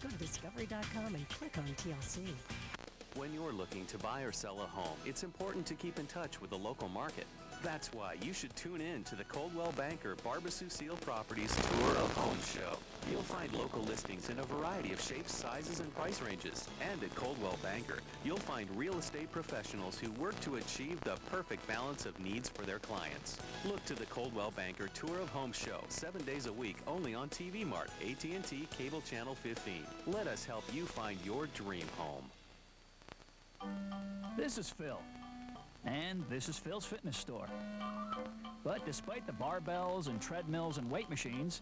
go to discovery.com and click on TLC. When you're looking to buy or sell a home, it's important to keep in touch with the local market. That's why you should tune in to the Coldwell Banker Barbassus Seal Properties Tour of Home Show. You'll find local listings in a variety of shapes, sizes, and price ranges. And at Coldwell Banker, you'll find real estate professionals who work to achieve the perfect balance of needs for their clients. Look to the Coldwell Banker Tour of Home Show 7 days a week only on TV Mart, AT&T Cable Channel 15. Let us help you find your dream home. This is Phil, and this is Phil's Fitness Store. But despite the barbells and treadmills and weight machines,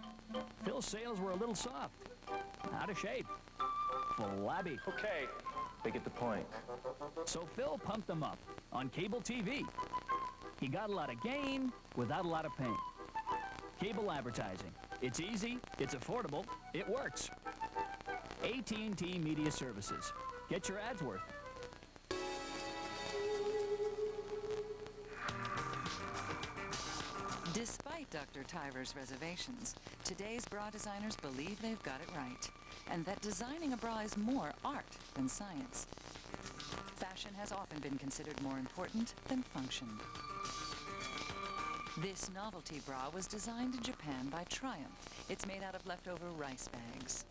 Phil's sales were a little soft, out of shape, flabby. Okay, they get the point. So Phil pumped them up on cable TV. He got a lot of gain without a lot of pain. Cable advertising. It's easy, it's affordable, it works. AT&T Media Services. Get your ads worth. Despite Dr. Tyver's reservations, today's bra designers believe they've got it right, and that designing a bra is more art than science. Fashion has often been considered more important than function. This novelty bra was designed in Japan by Triumph. It's made out of leftover rice bags.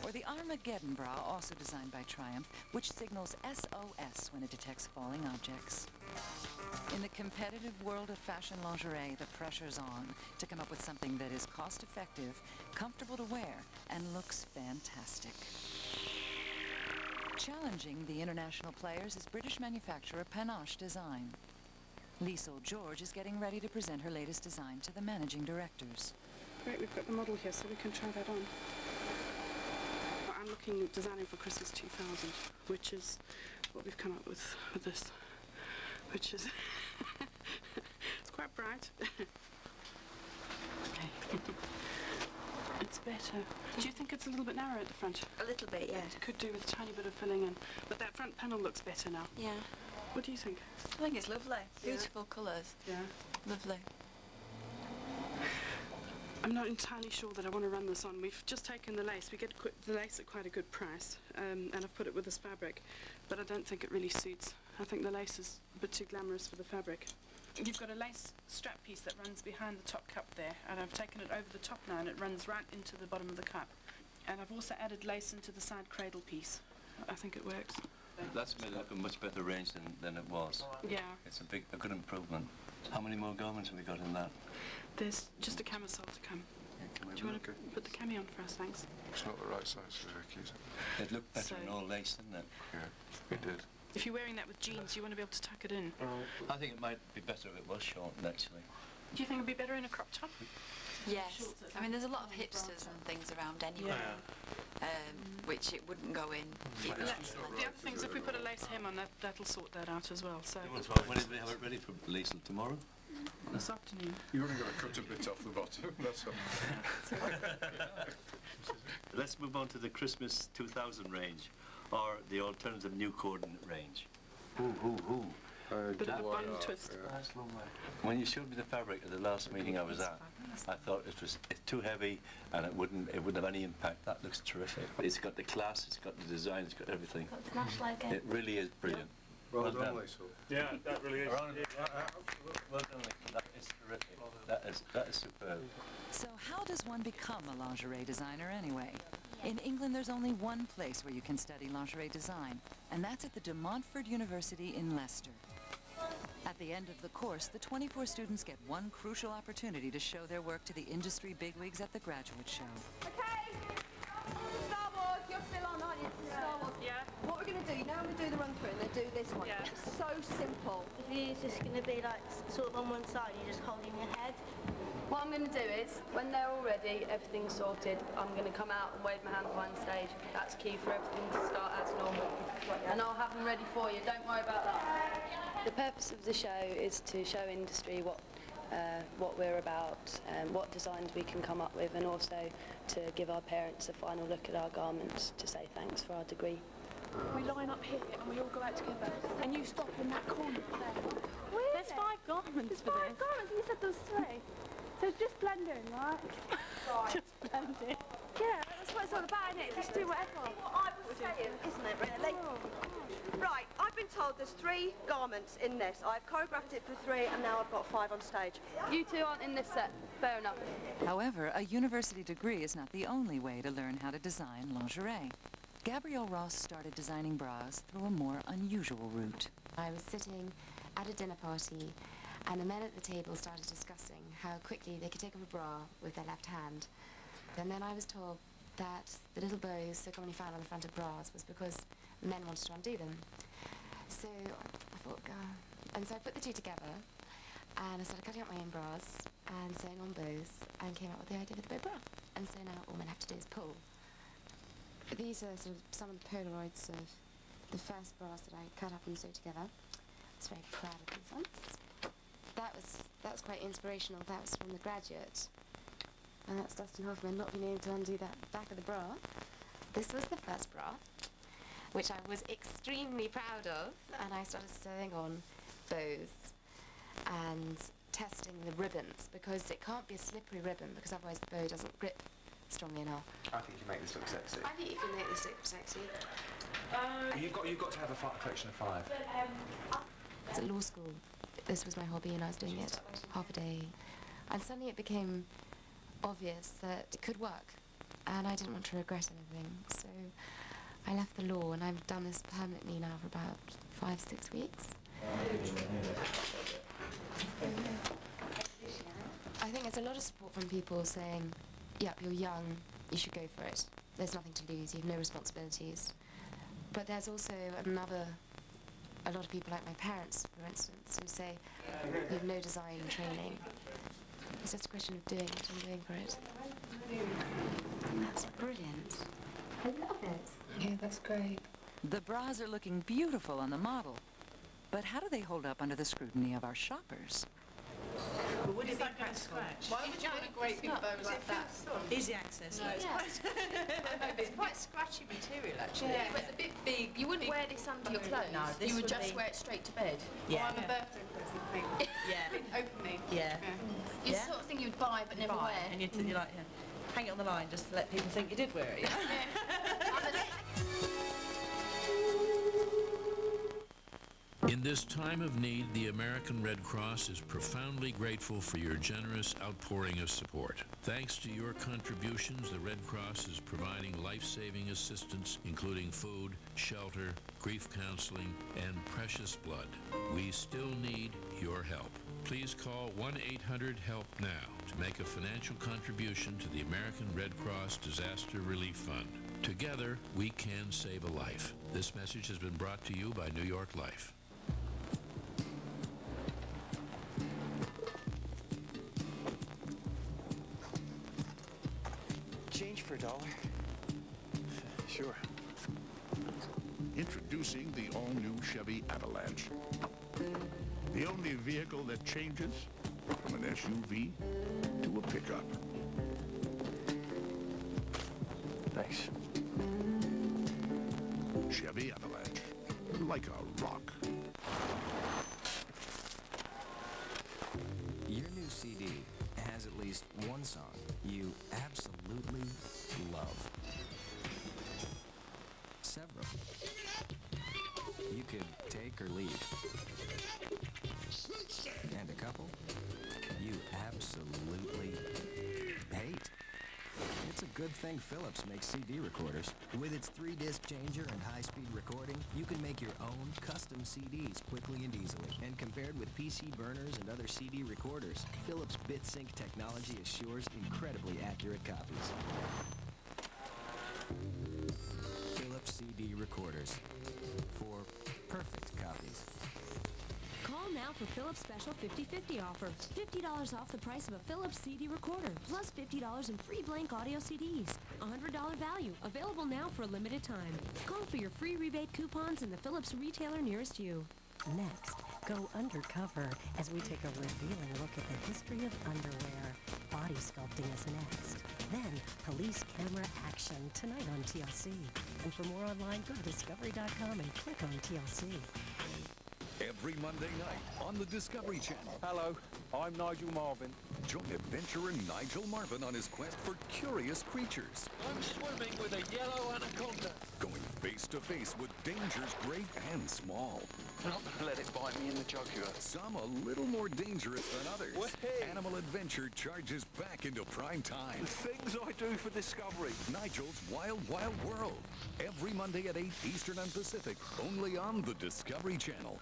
Or the Armageddon bra, also designed by Triumph, which signals SOS when it detects falling objects. In the competitive world of fashion lingerie, the pressure's on to come up with something that is cost-effective, comfortable to wear, and looks fantastic. Challenging the international players is British manufacturer Panache Design. Liesl George is getting ready to present her latest design to the managing directors. Great, we've got the model here, so we can try that on. I'm looking at designing for Christmas 2000, which is what we've come up with this, which is it's quite bright. Okay. It's better. Do you think it's a little bit narrow at the front? A little bit, yeah. It could do with a tiny bit of filling in, but that front panel looks better now. Yeah. What do you think? I think it's lovely. Beautiful colours. Yeah. Lovely. I'm not entirely sure that I want to run this on. We've just taken the lace. We get the lace at quite a good price, and I've put it with this fabric, but I don't think it really suits. I think the lace is a bit too glamorous for the fabric. You've got a lace strap piece that runs behind the top cup there, and I've taken it over the top now, and it runs right into the bottom of the cup. And I've also added lace into the side cradle piece. I think it works. That's made it look a much better range than it was. Yeah. It's a good improvement. How many more garments have we got in that? There's just a camisole to come. Do you want to put the cami on for us, thanks? It's not the right size for Vicky, is it? It looked better in all lace, didn't it? Yeah, it did. If you're wearing that with jeans, you want to be able to tuck it in. I think it might be better if it was shortened, actually. Do you think it'd be better in a crop top? Yes. I mean, there's a lot of hipsters and things around anyway, which it wouldn't go in. The other thing is if we put a lace hem on, that'll sort that out as well. So When did we have it ready for Liesl? Tomorrow? this afternoon. You're only going to cut a bit off the bottom, that's all. Let's move on to the Christmas 2000 range, or the alternative new coordinate range. Bit of a bun twist. Yeah. When you showed me the fabric at the last meeting I was at, I thought it's too heavy and it wouldn't have any impact. That looks terrific. It's got the class, it's got the design, it's got everything. Got the nash logo. It really is brilliant. Well done, Liesl. Yeah, that really is. Well done, Liesl. That is terrific. That is superb. So how does one become a lingerie designer anyway? In England, there's only one place where you can study lingerie design, and that's at the De Montfort University in Leicester. At the end of the course, the 24 students get one crucial opportunity to show their work to the industry bigwigs at the graduate show. Okay, Star Wars, you're still on, aren't you? Star Wars. Yeah. What we're going to do, you know when we do the run through and they do this one? Yeah. It's so simple. The view is just going to be like sort of on one side, you're just holding your head. What I'm going to do is, when they're all ready, everything's sorted, I'm going to come out and wave my hand behind the stage. That's key for everything to start as normal. And I'll have them ready for you, don't worry about that. The purpose of the show is to show industry what we're about, what designs we can come up with, and also to give our parents a final look at our garments to say thanks for our degree. We line up here and we all go out together, and you stop in that corner there. Really? There's 5 garments for this. 5 garments, and you said there was 3. So just blend in, right? Just blend in. Yeah, that's That's what it's all about, isn't it? Just do whatever. What I was saying, isn't it, really? Right, I've been told there's 3 garments in this. I've choreographed it for 3 and now I've got 5 on stage. You two aren't in this set. Fair enough. However, a university degree is not the only way to learn how to design lingerie. Gabrielle Ross started designing bras through a more unusual route. I was sitting at a dinner party and the men at the table started discussing how quickly they could take off a bra with their left hand. And then I was told that the little bows so commonly found on the front of bras was because men wanted to undo them. So I thought, and so I put the two together and I started cutting out my own bras and sewing on bows and came up with the idea of the bow bra. And so now all men have to do is pull. These are sort of some of the Polaroids of the first bras that I cut up and sewed together. I was very proud of these ones. That was quite inspirational. That was from The Graduate. And that's Dustin Hoffman not being able to undo that back of the bra. This was the first bra, which I was extremely proud of, and I started sewing on bows and testing the ribbons, because it can't be a slippery ribbon, because otherwise the bow doesn't grip strongly enough. I think you make this look sexy. I think you can make this look sexy. You've got to have a collection of 5. At law school, this was my hobby, and I was doing it half a day, and suddenly it became obvious that it could work, and I didn't want to regret anything, so I left the law, and I've done this permanently now for about 5-6 weeks. I think there's a lot of support from people saying, yep, you're young, you should go for it. There's nothing to lose, you have no responsibilities. But there's also a lot of people like my parents, for instance, who say, you have no design training. It's just a question of doing it and going for it. That's brilliant. I love it. Yeah, that's great. The bras are looking beautiful on the model, but how do they hold up under the scrutiny of our shoppers? Well, would it be practical? Why would you want a great big bow like that? Easy access. No, it's quite scratchy material, actually. Yeah, but it's a bit big. You wouldn't wear this under your clothes. No, you would just wear it straight to bed. Yeah. I'm a birthday present thing. Yeah. Openly. Yeah. You sort of thing you'd buy but never wear. And you're like, hang it on the line just to let people think you did wear it. In this time of need, the American Red Cross is profoundly grateful for your generous outpouring of support. Thanks to your contributions, the Red Cross is providing life-saving assistance, including food, shelter, grief counseling, and precious blood. We still need your help. Please call 1-800-HELP-NOW to make a financial contribution to the American Red Cross Disaster Relief Fund. Together, we can save a life. This message has been brought to you by New York Life. Change for $1. Sure. Introducing the all-new Chevy Avalanche. The only vehicle that changes from an SUV to a pickup. Thanks. Chevy Avalanche. Like a rock. Your new CD has at least one song you absolutely love. Several. You could take or leave. And a couple you absolutely hate. It's a good thing Philips makes CD recorders. With its 3-disc changer and high-speed recording, you can make your own custom CDs quickly and easily. And compared with PC burners and other CD recorders, Philips BitSync technology assures incredibly accurate copies. Philips CD recorders for perfect copies. Call now for Philips special 50/50 offer. $50 off the price of a Philips CD recorder, plus $50 in free blank audio CDs. $100 value, available now for a limited time. Call for your free rebate coupons in the Philips retailer nearest you. Next, go undercover as we take a revealing look at the history of underwear. Body sculpting is next. Then, police camera action tonight on TLC. And for more online, go to discovery.com and click on TLC. every Monday night on the Discovery Channel. Hello, I'm Nigel Marvin. Join adventurer Nigel Marvin on his quest for curious creatures. I'm swimming with a yellow anaconda. Going face to face with dangers great and small. Not gonna let it bite me in the jugular. Some a little more dangerous than others. Way. Animal Adventure charges back into prime time. The things I do for Discovery. Nigel's Wild Wild World. Every Monday at 8 Eastern and Pacific, only on the Discovery Channel.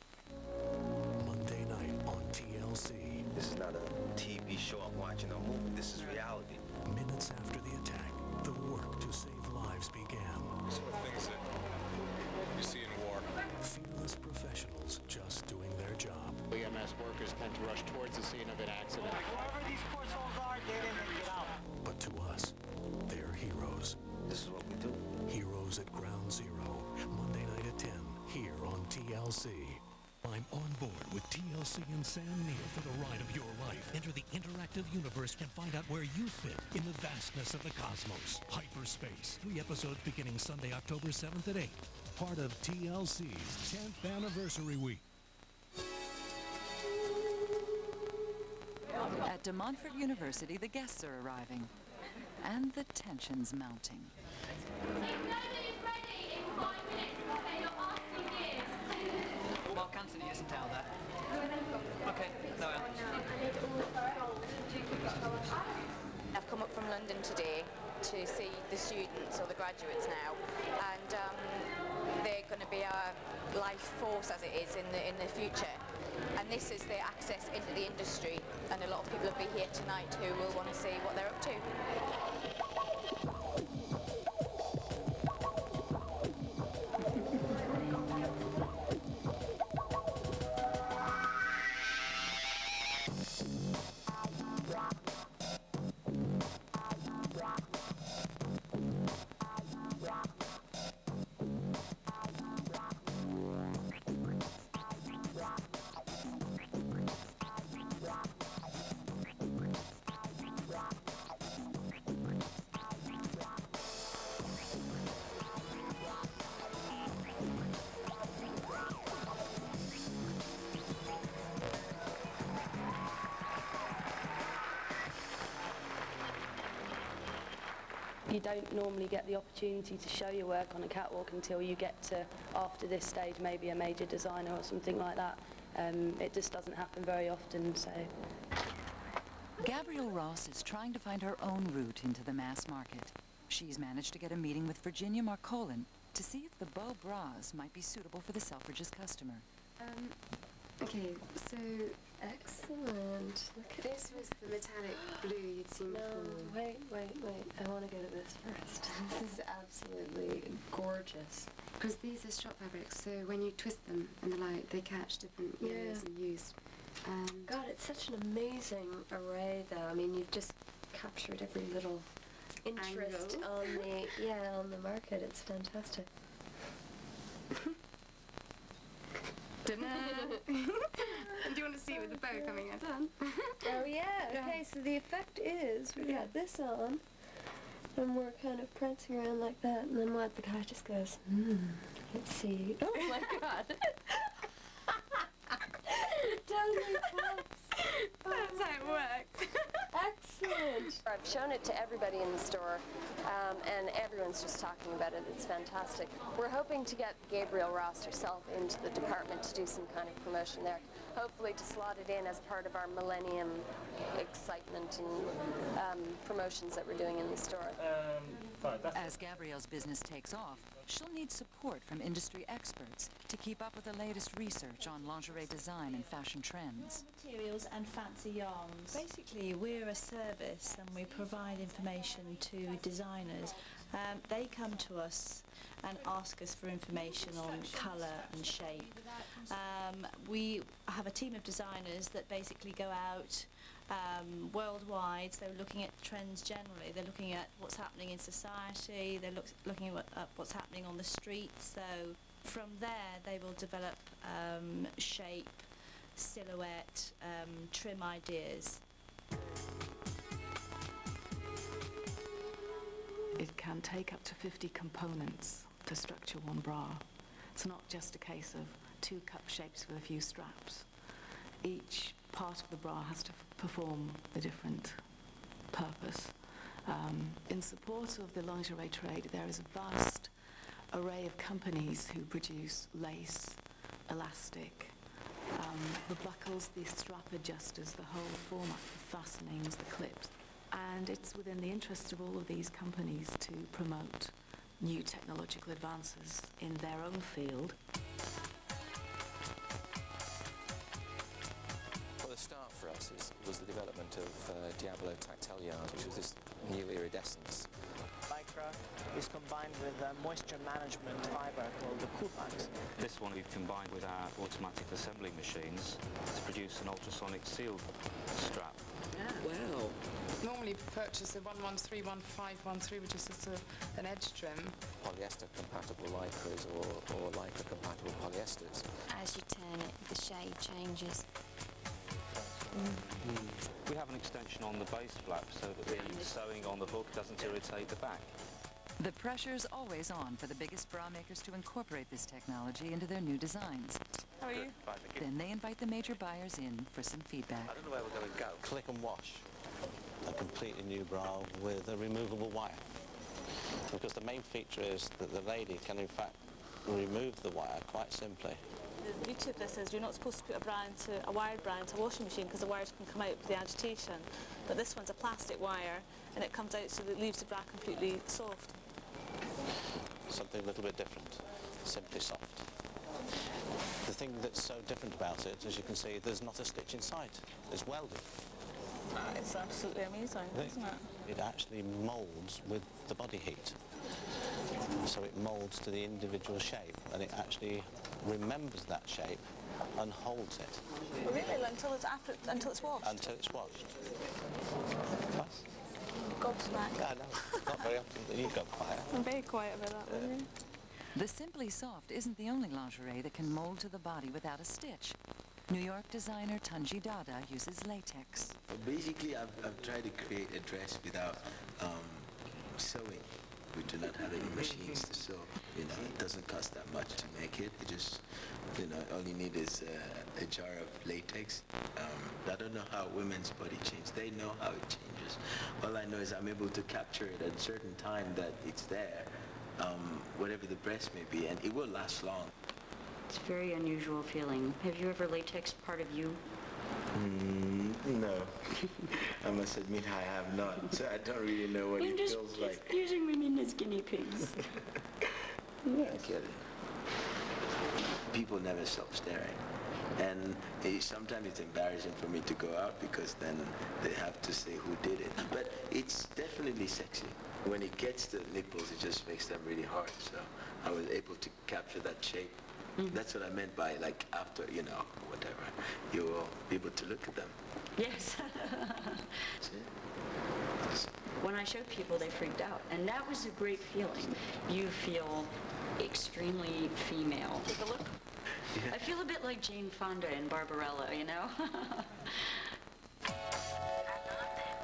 Monday night on TLC. This is not a TV show I'm watching, a movie. This is reality. Minutes after the attack, the work to save lives began. Some of the things that you see in war. Fearless professionals just doing their job. EMS workers tend to rush towards the scene of an accident. Wherever these poor souls are, get in and get out. But to us, they're heroes. This is what we do. Heroes at Ground Zero. Monday night at 10, here on TLC. I'm on board with TLC and Sam Neill for the ride of your life. Enter the interactive universe and find out where you fit in the vastness of the cosmos. Hyperspace. 3 episodes beginning Sunday, October 7th at 8. Part of TLC's 10th anniversary week. At De Montfort University, the guests are arriving. And the tension's mounting. Mark Anthony isn't out there. Okay, no. I've come up from London today to see the students or the graduates now, and they're going to be our life force as it is in the future. And this is their access into the industry, and a lot of people will be here tonight who will want to see what they're up to. You don't normally get the opportunity to show your work on a catwalk until you get to, after this stage, maybe a major designer or something like that. It just doesn't happen very often, so... Gabrielle Ross is trying to find her own route into the mass market. She's managed to get a meeting with Virginia Marcolin to see if the bow bras might be suitable for the Selfridges customer. Okay, so excellent. Look at this was the metallic blue you'd seen before. Wait. I want to go to this first. This is absolutely gorgeous. Because these are shot fabrics, so when you twist them in the light, they catch different yellows and hues. God, it's such an amazing array, though. I mean, you've just captured every little interest on the market. It's fantastic. Do you want to see with the bow coming in? Oh yeah, okay, so the effect is we got this on and we're kind of prancing around like that, and then the guy just goes, let's see. Oh my god. It totally pops. That's how it works. Excellent. I've shown it to everybody in the store, and everyone's just talking about it. It's fantastic. We're hoping to get Gabrielle Ross herself into the department to do some kind of promotion there. Hopefully to slot it in as part of our Millennium excitement and promotions that we're doing in the store. As Gabrielle's business takes off, she'll need support from industry experts to keep up with the latest research on lingerie design and fashion trends. Materials and fancy yarns. Basically, we're a service and we provide information to designers. They come to us and ask us for information on colour and shape. We have a team of designers that basically go out worldwide, so looking at trends generally. They're looking at what's happening in society, they're looking at what's happening on the streets, so from there they will develop shape, silhouette, trim ideas. It can take up to 50 components to structure one bra. It's not just a case of 2 cup shapes with a few straps. Each part of the bra has to perform a different purpose. In support of the lingerie trade, there is a vast array of companies who produce lace, elastic, the buckles, the strap adjusters, the whole format, the fastenings, the clips. And it's within the interest of all of these companies to promote new technological advances in their own field. Well, the start for us was the development of Diablo tactile yarns, which was this new iridescence. Lycra is combined with a moisture management fiber called the Coolax. This one we've combined with our automatic assembling machines to produce an ultrasonic sealed strap. Yeah. Wow. Normally purchase a 1131513, which is just an edge trim. Polyester compatible lycras or lycra compatible polyesters. As you turn it, the shade changes. We have an extension on the base flap so that the sewing on the hook doesn't irritate the back. The pressure's always on for the biggest bra makers to incorporate this technology into their new designs. How are you? Then they invite the major buyers in for some feedback. I don't know where we're going to go. Click and wash. A completely new bra with a removable wire. Because the main feature is that the lady can in fact remove the wire quite simply. The beauty of this is you're not supposed to put a wired bra into a washing machine because the wires can come out with the agitation. But this one's a plastic wire and it comes out so that it leaves the bra completely soft. Something a little bit different, simply soft. The thing that's so different about it, as you can see, there's not a stitch inside. It's welded. It's absolutely amazing, isn't it? It actually moulds with the body heat. So it moulds to the individual shape and it actually remembers that shape and holds it. Oh, really? Until it's washed? Until it's washed. Plus? Gobsmacked. Yeah, no, not very often that you go quiet. I'm very quiet about that, really. The Simply Soft isn't the only lingerie that can mold to the body without a stitch. New York designer Tunji Dada uses latex. Well, basically, I've tried to create a dress without sewing. We do not have any machines to sew. You know, it doesn't cost that much to make it. It just, you know, all you need is a jar of latex. I don't know how women's body changes. They know how it changes. All I know is I'm able to capture it at a certain time that it's there, whatever the breast may be, and it will last long. It's a very unusual feeling. Have you ever latexed part of you? No. I must admit I have not. So I don't really know what it feels like. Using women as guinea pigs. Yeah, I get it. People never stop staring. And sometimes it's embarrassing for me to go out because then they have to say who did it. But it's definitely sexy. When it gets to the nipples, it just makes them really hard. So I was able to capture that shape. That's what I meant by, like, after, you know, whatever, you will be able to look at them. Yes. When I showed people, they freaked out. And that was a great feeling. You feel extremely female. Take a look. Yeah. I feel a bit like Jane Fonda in Barbarella, you know?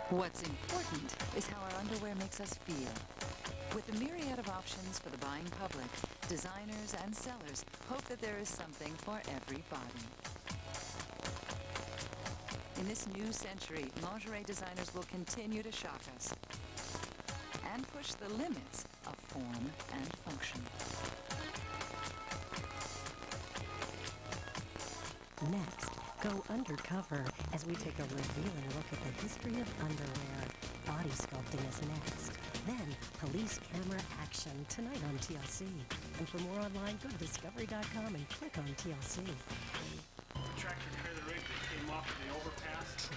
What's important is how our underwear makes us feel. With the myriad of options for the buying public, designers and sellers hope that there is something for every body. In this new century, lingerie designers will continue to shock us and push the limits of form and function. Next, go undercover as we take a revealing look at the history of underwear. Body sculpting is next. Then, police camera action tonight on TLC. And for more online, go to discovery.com and click on TLC. Tractor trailer rig that came off the overpass.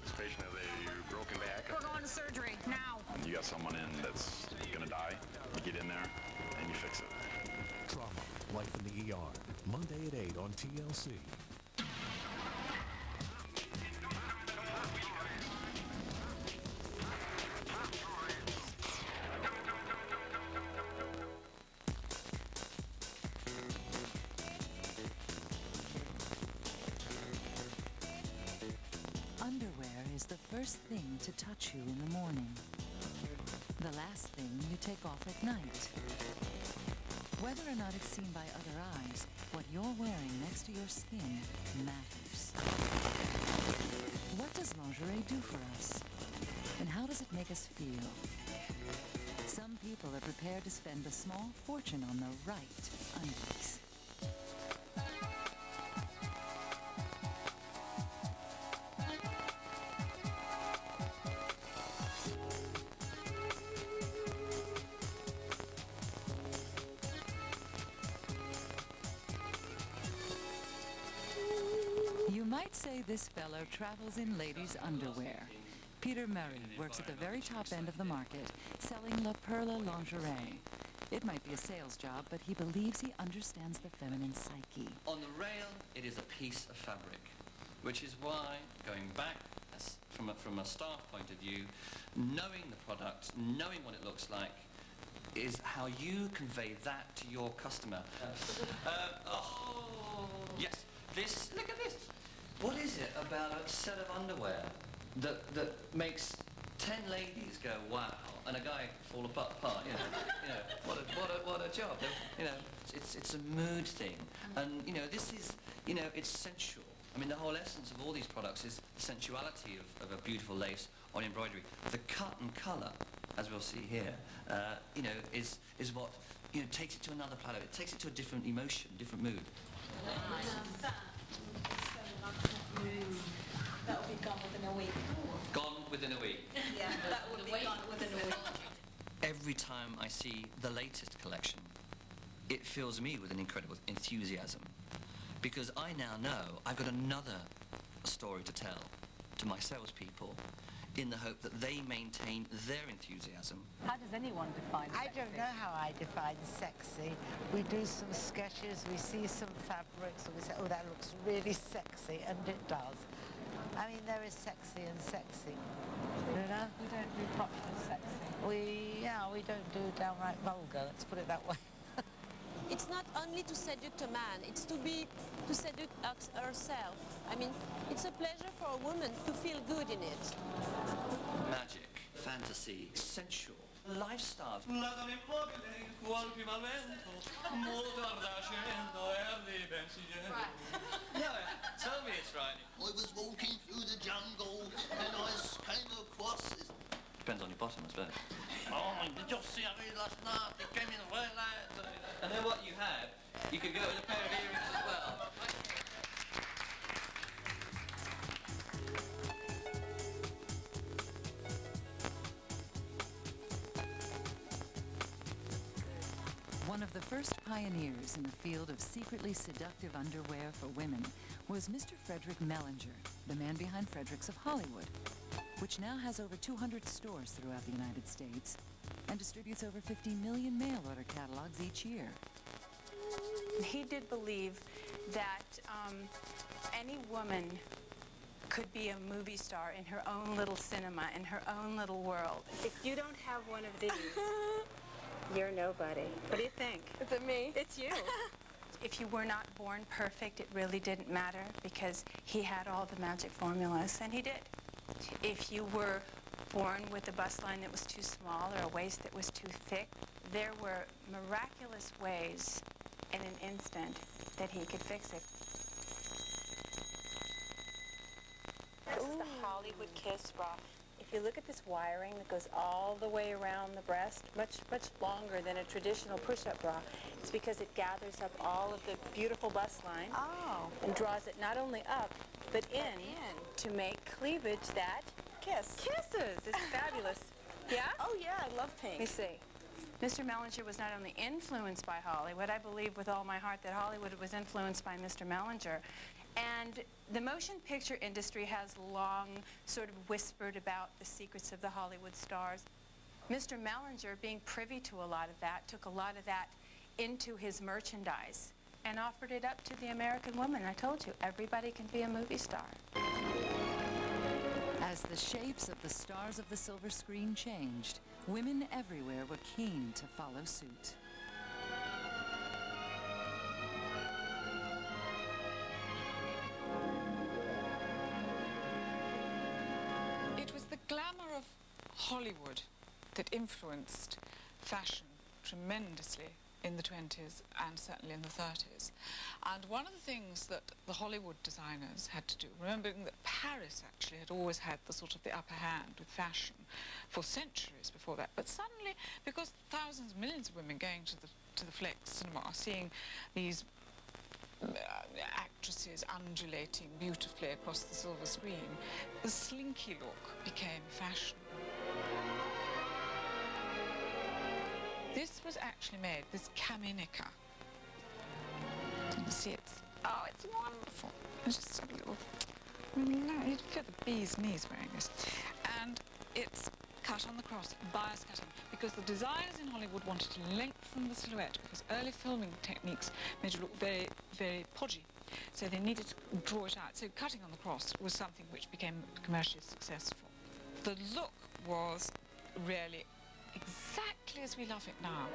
This patient has a broken back. We're going to surgery now. And you got someone in that's gonna die. You get in there and you fix it. Trauma, Life in the ER. Monday at 8 on TLC. Underwear is the first thing to touch you in the morning. The last thing you take off at night. whether or not it's seen by other eyes, what you're wearing next to your skin matters. What does lingerie do for us? And how does it make us feel? Some people are prepared to spend a small fortune on the right undies. You might say this fellow travels in ladies' underwear. Peter Murray works at the very top end of the market, selling La Perla lingerie. It might be a sales job, but he believes he understands the feminine psyche. On the rail, it is a piece of fabric, which is why, going back from a staff point of view, knowing the product, knowing what it looks like, is how you convey that to your customer. Yes, look at this. What is it about a set of underwear that makes 10 ladies go wow and a guy fall apart? What a job. It's a mood thing, and this is it's sensual. I mean, the whole essence of all these products is the sensuality of a beautiful lace on embroidery. The cut and colour, as we'll see here, is what takes it to another planet. It takes it to a different emotion, different mood. That will be gone within a week. Gone within a week. Yeah, that will be gone within a week. Every time I see the latest collection, it fills me with an incredible enthusiasm, because I now know I've got another story to tell to my salespeople, in the hope that they maintain their enthusiasm. How does anyone define sexy? I don't know how I define sexy. We do some sketches, we see some fabrics, and we say, oh, that looks really sexy, and it does. I mean, there is sexy and sexy, you know? We don't do popular sexy. We don't do downright vulgar, let's put it that way. It's not only to seduce a man, it's to seduce herself. I mean, it's a pleasure for a woman to feel good in it. Magic, fantasy, sensual, lifestyle. No, tell me it's right. I was walking through the jungle and I came across this. Depends on your bottom, I suppose. Oh, did you see me last night? They came in the way late. And then what you had, you could go with a pair of earrings as well. One of the first pioneers in the field of secretly seductive underwear for women was Mr. Frederick Mellinger, the man behind Frederick's of Hollywood, which now has over 200 stores throughout the United States and distributes over 50 million mail order catalogs each year. He did believe that any woman could be a movie star in her own little cinema, in her own little world. If you don't have one of these, you're nobody. What do you think? Is it me? It's you. If you were not born perfect, it really didn't matter, because he had all the magic formulas, and he did. If you were born with a bust line that was too small or a waist that was too thick, there were miraculous ways in an instant that he could fix it. This is the Hollywood Kiss bra. If you look at this wiring that goes all the way around the breast, much longer than a traditional push-up bra, it's because it gathers up all of the beautiful bust line and draws it not only up, but in to make cleavage that kisses. It's fabulous. Yeah? Oh, yeah, I love pink. Let me see. Mr. Mellinger was not only influenced by Hollywood, I believe with all my heart that Hollywood was influenced by Mr. Mellinger. And the motion picture industry has long sort of whispered about the secrets of the Hollywood stars. Mr. Mellinger, being privy to a lot of that, took a lot of that into his merchandise and offered it up to the American woman. I told you, everybody can be a movie star. As the shapes of the stars of the silver screen changed, women everywhere were keen to follow suit. It was the glamour of Hollywood that influenced fashion tremendously. in the 20s and certainly in the 30s. And one of the things that the Hollywood designers had to do, remembering that Paris actually had always had the sort of the upper hand with fashion for centuries before that, but suddenly, because thousands, millions of women going to the flex cinema, seeing these actresses undulating beautifully across the silver screen, the slinky look became fashion. This was actually made, this caminica. You can see it's wonderful. It's just a little, you'd feel the bee's knees wearing this. And it's cut on the cross, bias cutting, because the designers in Hollywood wanted to lengthen the silhouette, because early filming techniques made it look very, very podgy. So they needed to draw it out. So cutting on the cross was something which became commercially successful. The look was really exactly as we love it now.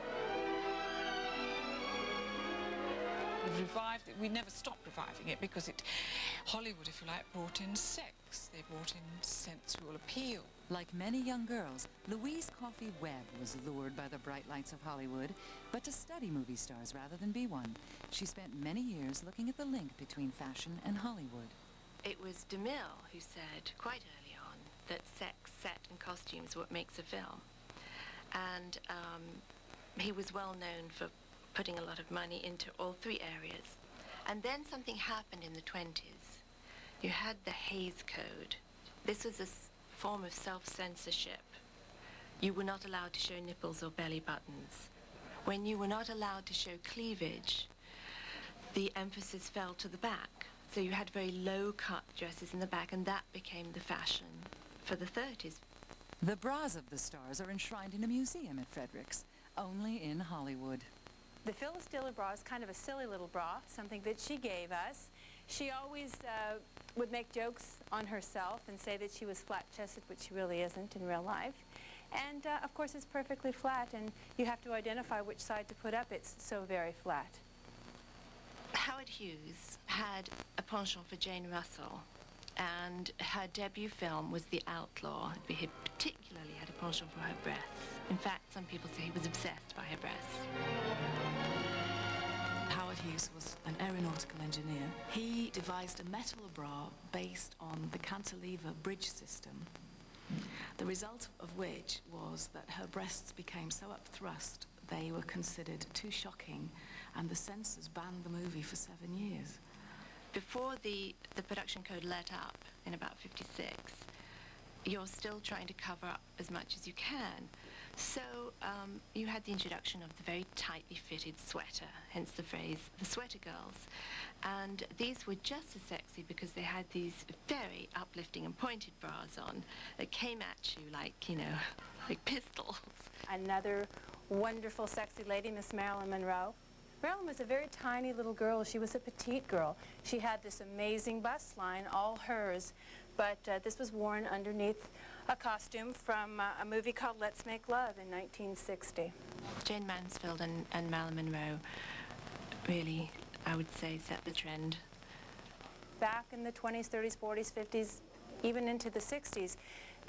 We've revived it. We never stopped reviving it because Hollywood, if you like, brought in sex. They brought in sensual appeal. Like many young girls, Louise Coffey Webb was lured by the bright lights of Hollywood, but to study movie stars rather than be one. She spent many years looking at the link between fashion and Hollywood. It was DeMille who said quite early on that sex, set and costumes are what makes a film. And he was well known for putting a lot of money into all three areas. And then something happened in the 20s. You had the Hays Code. This was a form of self-censorship. You were not allowed to show nipples or belly buttons. When you were not allowed to show cleavage, the emphasis fell to the back. So you had very low-cut dresses in the back, and that became the fashion for the 30s. The bras of the stars are enshrined in a museum at Fredericks, only in Hollywood. The Phyllis Diller bra is kind of a silly little bra, something that she gave us. She always would make jokes on herself and say that she was flat-chested, which she really isn't in real life. And, of course, it's perfectly flat, and you have to identify which side to put up. It's so very flat. Howard Hughes had a penchant for Jane Russell, and her debut film was The Outlaw. He particularly had a penchant for her breasts. In fact, some people say he was obsessed by her breasts. Howard Hughes was an aeronautical engineer. He devised a metal bra based on the cantilever bridge system, the result of which was that her breasts became so upthrust they were considered too shocking, and the censors banned the movie for 7 years. Before the production code let up in about 56, you're still trying to cover up as much as you can. So you had the introduction of the very tightly fitted sweater, hence the phrase, the sweater girls. And these were just as sexy because they had these very uplifting and pointed bras on that came at you like, like pistols. Another wonderful, sexy lady, Miss Marilyn Monroe. Marilyn was a very tiny little girl. She was a petite girl. She had this amazing bust line, all hers, but this was worn underneath a costume from a movie called Let's Make Love in 1960. Jane Mansfield and Marilyn Monroe really, I would say, set the trend. Back in the 20s, 30s, 40s, 50s, even into the 60s,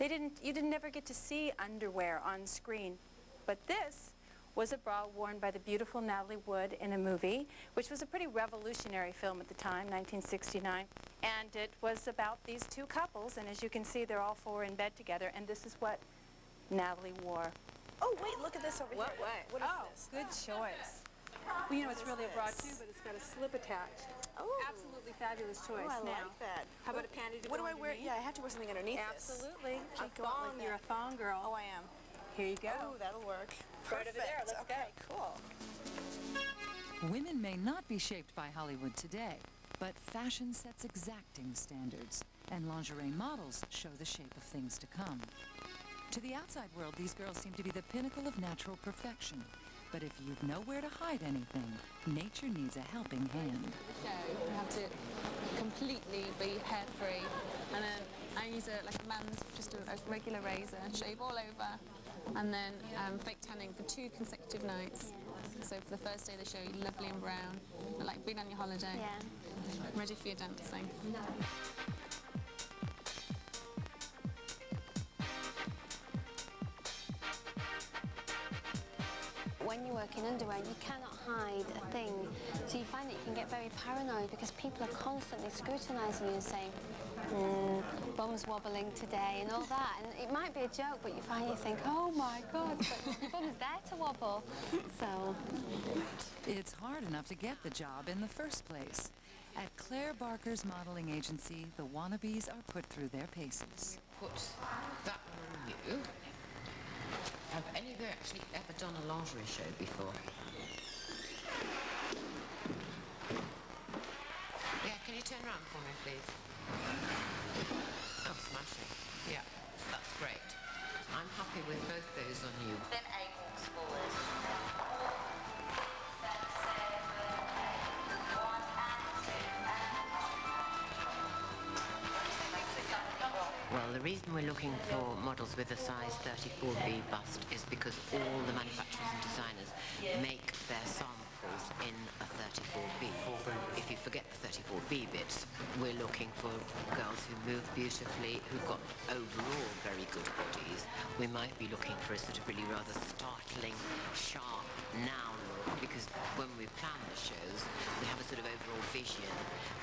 you didn't ever get to see underwear on screen. But this was a bra worn by the beautiful Natalie Wood in a movie, which was a pretty revolutionary film at the time, 1969. And it was about these two couples, and as you can see, they're all four in bed together, and this is what Natalie wore. Oh, wait, look at this over here. What is this? Good choice. Well, it's really a bra, too, but it's got a slip attached. Oh. Absolutely fabulous choice. Oh, I like that. How about a panty to What go do I wear? underneath? Yeah, I have to wear something underneath this. Absolutely. A Can't go out thong. like You're a thong girl. Oh, I am. Here you go. Oh, that'll work. Right over there. Let's go. Cool. Women may not be shaped by Hollywood today, but fashion sets exacting standards, and lingerie models show the shape of things to come. To the outside world, these girls seem to be the pinnacle of natural perfection. But if you've nowhere to hide anything, nature needs a helping hand. You have to completely be hair-free, and then I use a regular razor, shave all over, and then fake tanning for 2 consecutive nights. So for the first day they show you lovely and brown, like being on your holiday. Yeah. Ready for your dancing. When you work in underwear, you cannot hide a thing. So you find that you can get very paranoid because people are constantly scrutinising you and saying, bum's wobbling today and all that. And it might be a joke, but you think, oh my God, but your bum's there to wobble. So it's hard enough to get the job in the first place. At Claire Barker's modeling agency, the wannabes are put through their paces. Put that one on you. Have any of you actually ever done a lingerie show before? Yeah, can you turn around for me, please? Oh, smashing. Yeah, that's great. I'm happy with both those on you. Then 8 walks forward. Well, the reason we're looking for models with a size 34B bust is because all the manufacturers and designers make their samples in a 34B. If you forget the 34B bits, we're looking for girls who move beautifully, who've got overall very good bodies. We might be looking for a sort of really rather startling, sharp now look, because when we plan the shows, we have a sort of overall vision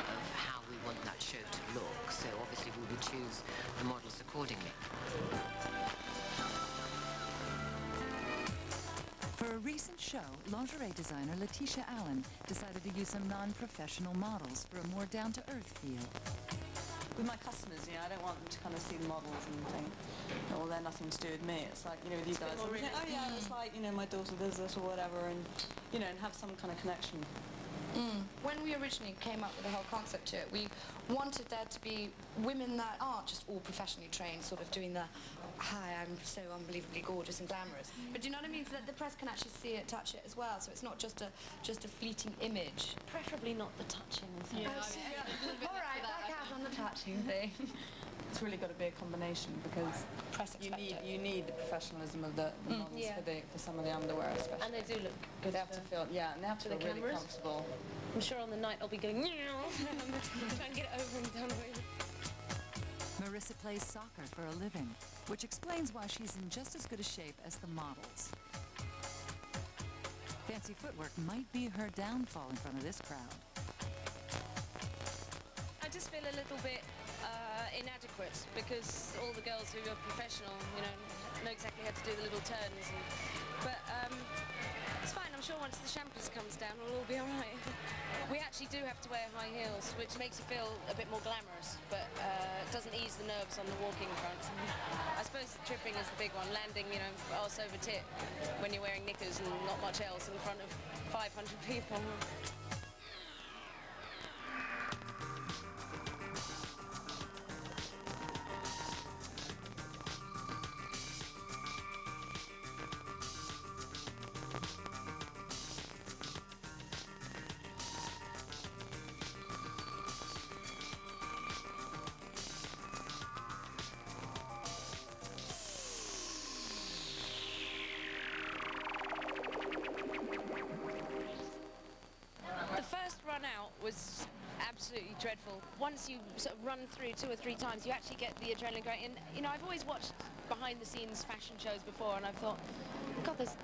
of how we want that show to look. So obviously we would choose the models accordingly. For a recent show, lingerie designer Letitia Allen decided to use some non-professional models for a more down-to-earth feel. With my customers, I don't want them to kind of see the models and think, oh, they're nothing to do with me. It's like, with you guys, think, oh yeah, it's like, my daughter does this or whatever, and, and have some kind of connection. When we originally came up with the whole concept to it, we wanted there to be women that aren't just all professionally trained, sort of doing the, hi, I'm so unbelievably gorgeous and glamorous. But do you know what I mean? So that the press can actually see it, touch it as well. So it's not just a fleeting image. Preferably not the touching thing. All right, back out on the touching thing. It's really got to be a combination because you need the professionalism of the models for some of the underwear, especially. And they do look good. They have to feel, and they have to feel really comfortable. I'm sure on the night I'll be going, trying to get it over and done with. Marissa plays soccer for a living, which explains why she's in just as good a shape as the models. Fancy footwork might be her downfall in front of this crowd. I just feel a little bit inadequate because all the girls who are professional, know exactly how to do the little turns. But it's fine. I'm sure once the champers comes down, we'll all be all right. We actually do have to wear high heels, which makes you feel a bit more glamorous, but it doesn't ease the nerves on the walking front. I suppose the tripping is the big one. Landing, arse over tit when you're wearing knickers and not much else in front of 500 people. Was absolutely dreadful. Once you sort of run through 2 or 3 times, you actually get the adrenaline going. And I've always watched behind-the-scenes fashion shows before, and I've thought, God, there's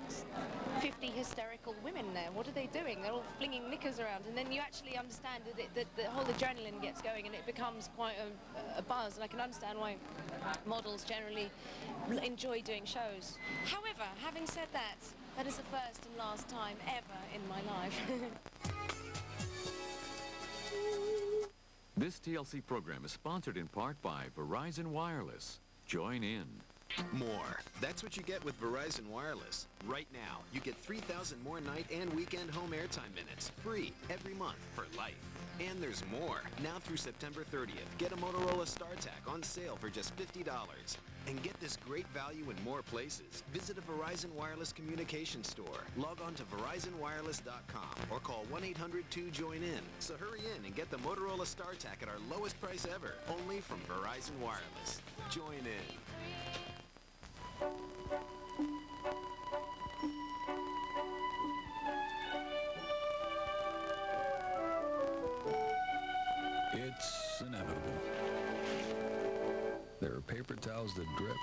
50 hysterical women there. What are they doing? They're all flinging knickers around, and then you actually understand that the whole adrenaline gets going, and it becomes quite a buzz. And I can understand why models generally enjoy doing shows. However, having said that, that is the first and last time ever in my life. This TLC program is sponsored in part by Verizon Wireless. Join in. More. That's what you get with Verizon Wireless. Right now, you get 3,000 more night and weekend home airtime minutes, free every month for life. And there's more. Now through September 30th, get a Motorola StarTAC on sale for just $50. And get this great value in more places. Visit a Verizon Wireless communication store. Log on to VerizonWireless.com or call 1-800-2-JOIN-IN. So hurry in and get the Motorola StarTAC at our lowest price ever, only from Verizon Wireless. Join in. It's inevitable. There are paper towels that drip,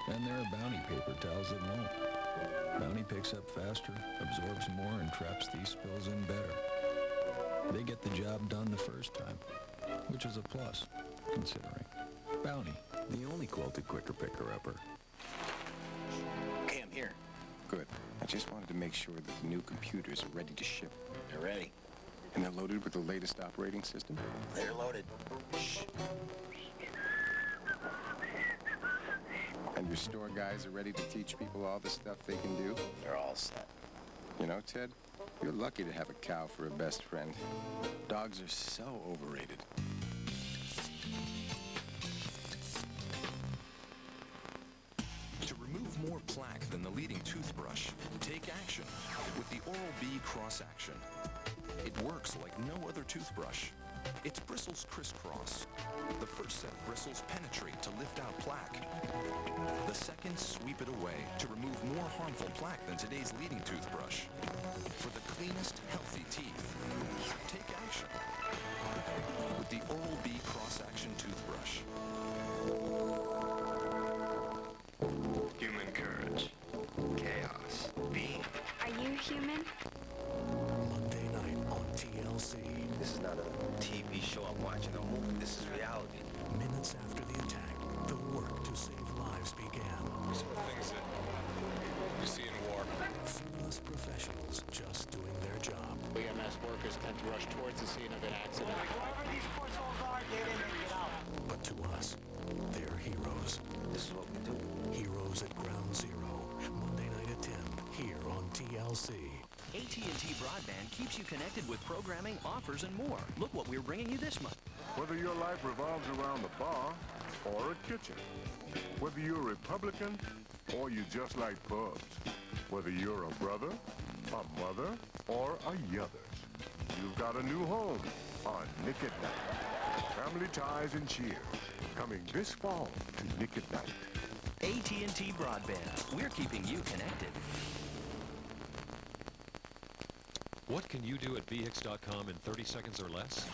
and there are bounty paper towels that won't. Bounty picks up faster, absorbs more, and traps these spills in better. They get the job done the first time, which is a plus, considering. Bounty, the only quilted quicker picker-upper. Okay, I'm here. Good. I just wanted to make sure that the new computers are ready to ship. They're ready. And they're loaded with the latest operating system? They're loaded. Shh. And your store guys are ready to teach people all the stuff they can do? They're all set. You know, Ted, you're lucky to have a cow for a best friend. Dogs are so overrated. To remove more plaque than the leading toothbrush, take action with the Oral-B Cross Action. It works like no other toothbrush. Its bristles crisscross. The first set of bristles penetrate to lift out plaque. The second sweep it away to remove more harmful plaque than today's leading toothbrush. For the cleanest, healthy teeth, take action with the Oral-B Cross Action toothbrush. Human courage. Chaos. Being. Are you human? Monday night on TLC. This is not a TV show I'm watching, a movie. This is reality. Minutes after the attack, the work to save lives began. Some things that you see in war. Fearless professionals just doing their job. EMS workers tend to rush towards the scene of an accident. Whoever these footballs are, get in and get out. But to us, they're heroes. This is what we do. Heroes at Ground Zero. Monday night at 10, here on TLC. AT&T Broadband keeps you connected with programming, offers, and more. Look what we're bringing you this month. Whether your life revolves around the bar or a kitchen, whether you're a Republican or you just like pubs, whether you're a brother, a mother, or a yothers, you've got a new home on Nick at Night. Family ties and cheers, coming this fall to Nick at Night. AT&T Broadband. We're keeping you connected. What can you do at VHX.com in 30 seconds or less?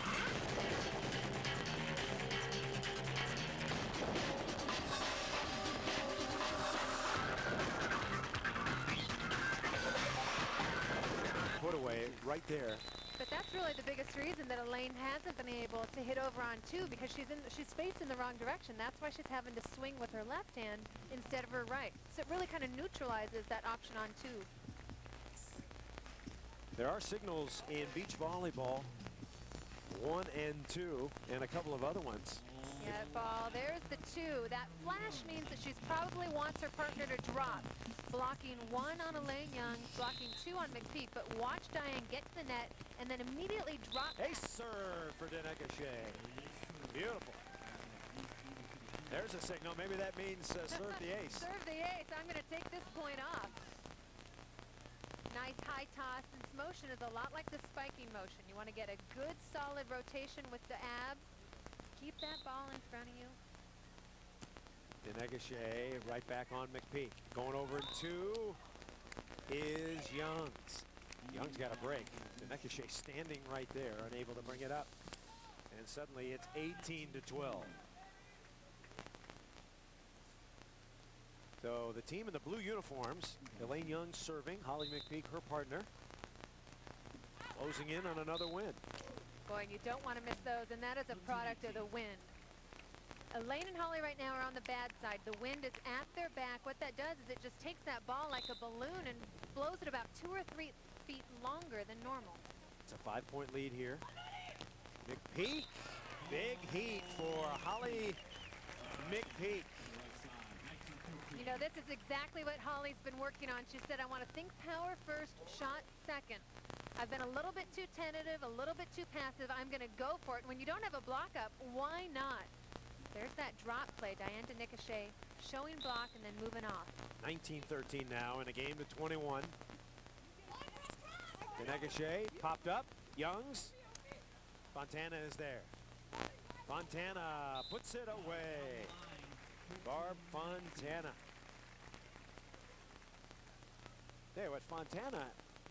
Put away right there. But that's really the biggest reason that Elaine hasn't been able to hit over on two, because she's facing the wrong direction. That's why she's having to swing with her left hand instead of her right. So it really kind of neutralizes that option on two. There are signals in beach volleyball, 1 and 2, and a couple of other ones. Yeah, ball, there's the two. That flash means that she's probably wants her partner to drop. Blocking 1 on Elaine Young, blocking 2 on McPeak, but watch Diane get to the net and then immediately drop. Ace serve for Denegachet. Beautiful. There's a signal. Maybe that means serve the ace. Serve the ace. I'm going to take this point off. Nice high toss. This motion is a lot like the spiking motion. You want to get a good solid rotation with the abs. Keep that ball in front of you. Denegachet right back on McPeak. Going over in 2 is Youngs. Young's got a break. Denegachet standing right there, unable to bring it up. And suddenly it's 18-12. So the team in the blue uniforms, Elaine Young serving, Holly McPeak, her partner, closing in on another win. Boy, you don't want to miss those, and that is a product of the wind. Elaine and Holly right now are on the bad side. The wind is at their back. What that does is it just takes that ball like a balloon and blows it about 2 or 3 feet longer than normal. It's a 5-point lead here. McPeak, big heat for Holly McPeak. You know, this is exactly what Holly's been working on. She said, I want to think power first, shot second. I've been a little bit too tentative, a little bit too passive. I'm going to go for it. When you don't have a block up, why not? There's that drop play. Diane Denegachet showing block and then moving off. 19-13 now in a game to 21. Denegachet popped up. Youngs. Fontana is there. Fontana puts it away. Barb Fontana. There, what Fontana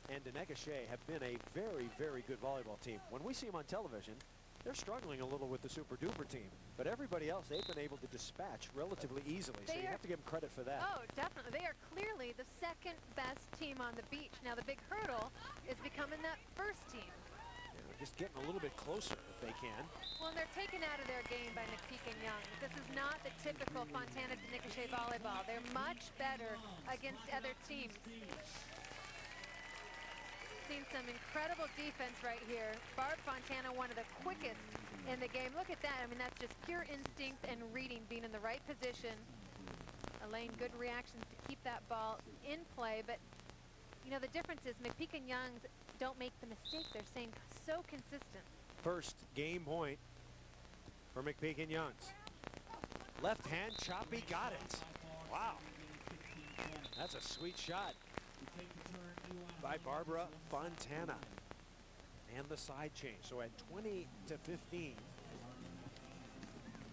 and Denegachet have been a very, very good volleyball team. When we see them on television, They're struggling a little with the Super Duper team, but everybody else they've been able to dispatch relatively easily, so you have to give them credit for that. Oh, definitely. They are clearly the second best team on the beach. Now the big hurdle is becoming that first team. Yeah, just getting a little bit closer if they can. Well, and they're taken out of their game by McPeak and Young. This is not the typical Fontana Denikashe volleyball. They're much better against other teams. Seen some incredible defense right here. Barb Fontana, one of the quickest in the game. Look at that. I mean, that's just pure instinct and reading, being in the right position. Elaine, good reactions to keep that ball in play. But, you know, the difference is McPeak and Young's don't make the mistake. They're staying so consistent. First game point for McPeak and Young's. Left hand, choppy, got it. Wow. That's a sweet shot by Barbara Fontana. And the side change. So at 20 to 15.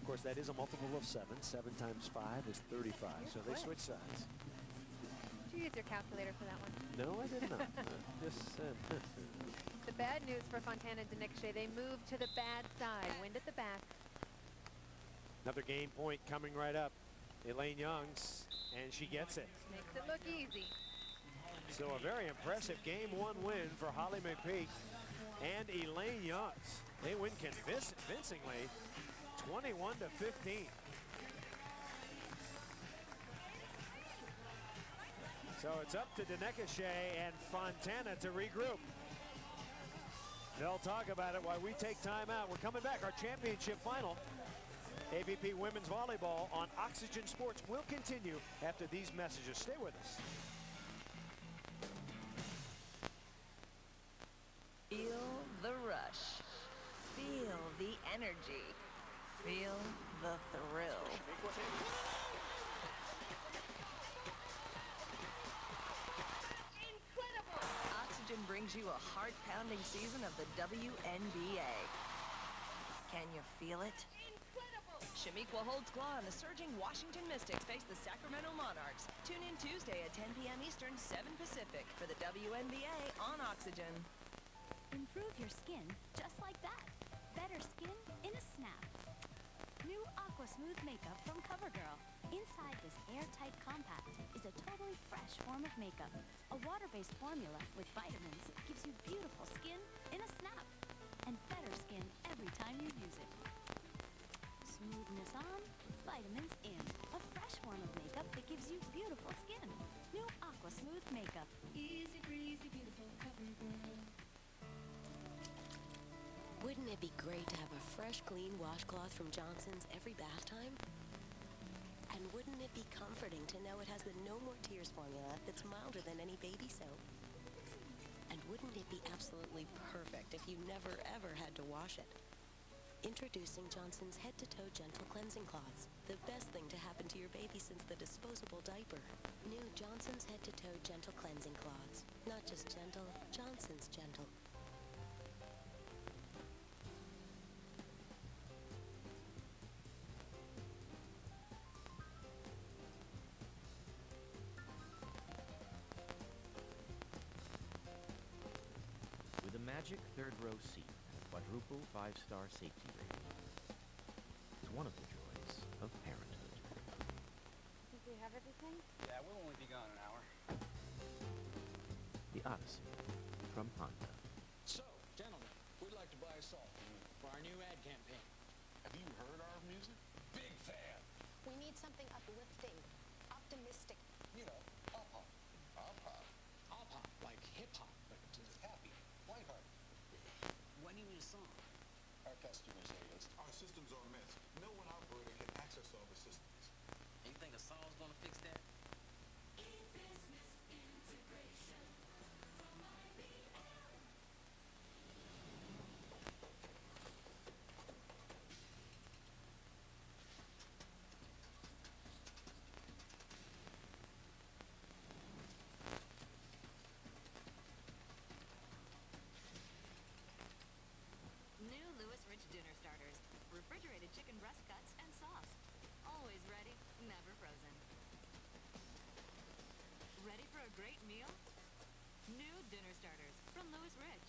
Of course, that is a multiple of 7. 7 times 5 is 35. So they switch sides. Did you use your calculator for that one? No, I did not. The bad news for Fontana Denikashe, they moved to the bad side. Wind at the back. Another game point coming right up. Elaine Youngs, and she gets it. Makes it look easy. So a very impressive game 1 win for Holly McPeak and Elaine Youngs. They win convincingly, 21 to 15. So it's up to Denikashe and Fontana to regroup. They'll talk about it while we take time out. We're coming back. Our championship final, AVP Women's Volleyball on Oxygen Sports, will continue after these messages. Stay with us. Feel the rush. Feel the energy. Feel the thrill. Incredible! Oxygen brings you a heart-pounding season of the WNBA. Can you feel it? Incredible! Shamiqua holds claw and the surging Washington Mystics face the Sacramento Monarchs. Tune in Tuesday at 10 p.m. Eastern, 7 Pacific for the WNBA on Oxygen. Improve your skin just like that. Better skin in a snap. New Aqua Smooth makeup from CoverGirl. Inside this airtight compact is a totally fresh form of makeup. A water-based formula with vitamins gives you beautiful skin in a snap. And better skin every time you use it. Smoothness on, vitamins in. A fresh form of makeup that gives you beautiful skin. New Aqua Smooth makeup. Easy breezy, beautiful CoverGirl. Wouldn't it be great to have a fresh, clean washcloth from Johnson's every bath time? And wouldn't it be comforting to know it has the No More Tears formula that's milder than any baby soap? And wouldn't it be absolutely perfect if you never, ever had to wash it? Introducing Johnson's head-to-toe gentle cleansing cloths. The best thing to happen to your baby since the disposable diaper. New Johnson's head-to-toe gentle cleansing cloths. Not just gentle, Johnson's gentle. With a magic third row seat and a quadruple 5-star safety rating. It's one of the joys of parenthood. Think we have everything? Yeah, we'll only be gone an hour. The Odyssey from Honda. So, gentlemen, we'd like to buy a song for our new ad campaign. Have you heard our music? Big fan. We need something uplifting, optimistic. You know, up-hop. Up-hop. Up-hop, like hip-hop, but happy, lighthearted. When do you need a song? Our customers hate us. Our systems are a mess. No one operator can access all the systems. You think a song's gonna fix that? New Louis Rich Dinner Starters. Refrigerated chicken breast cuts and sauce. Always ready, never frozen. Ready for a great meal? New Dinner Starters from Louis Rich.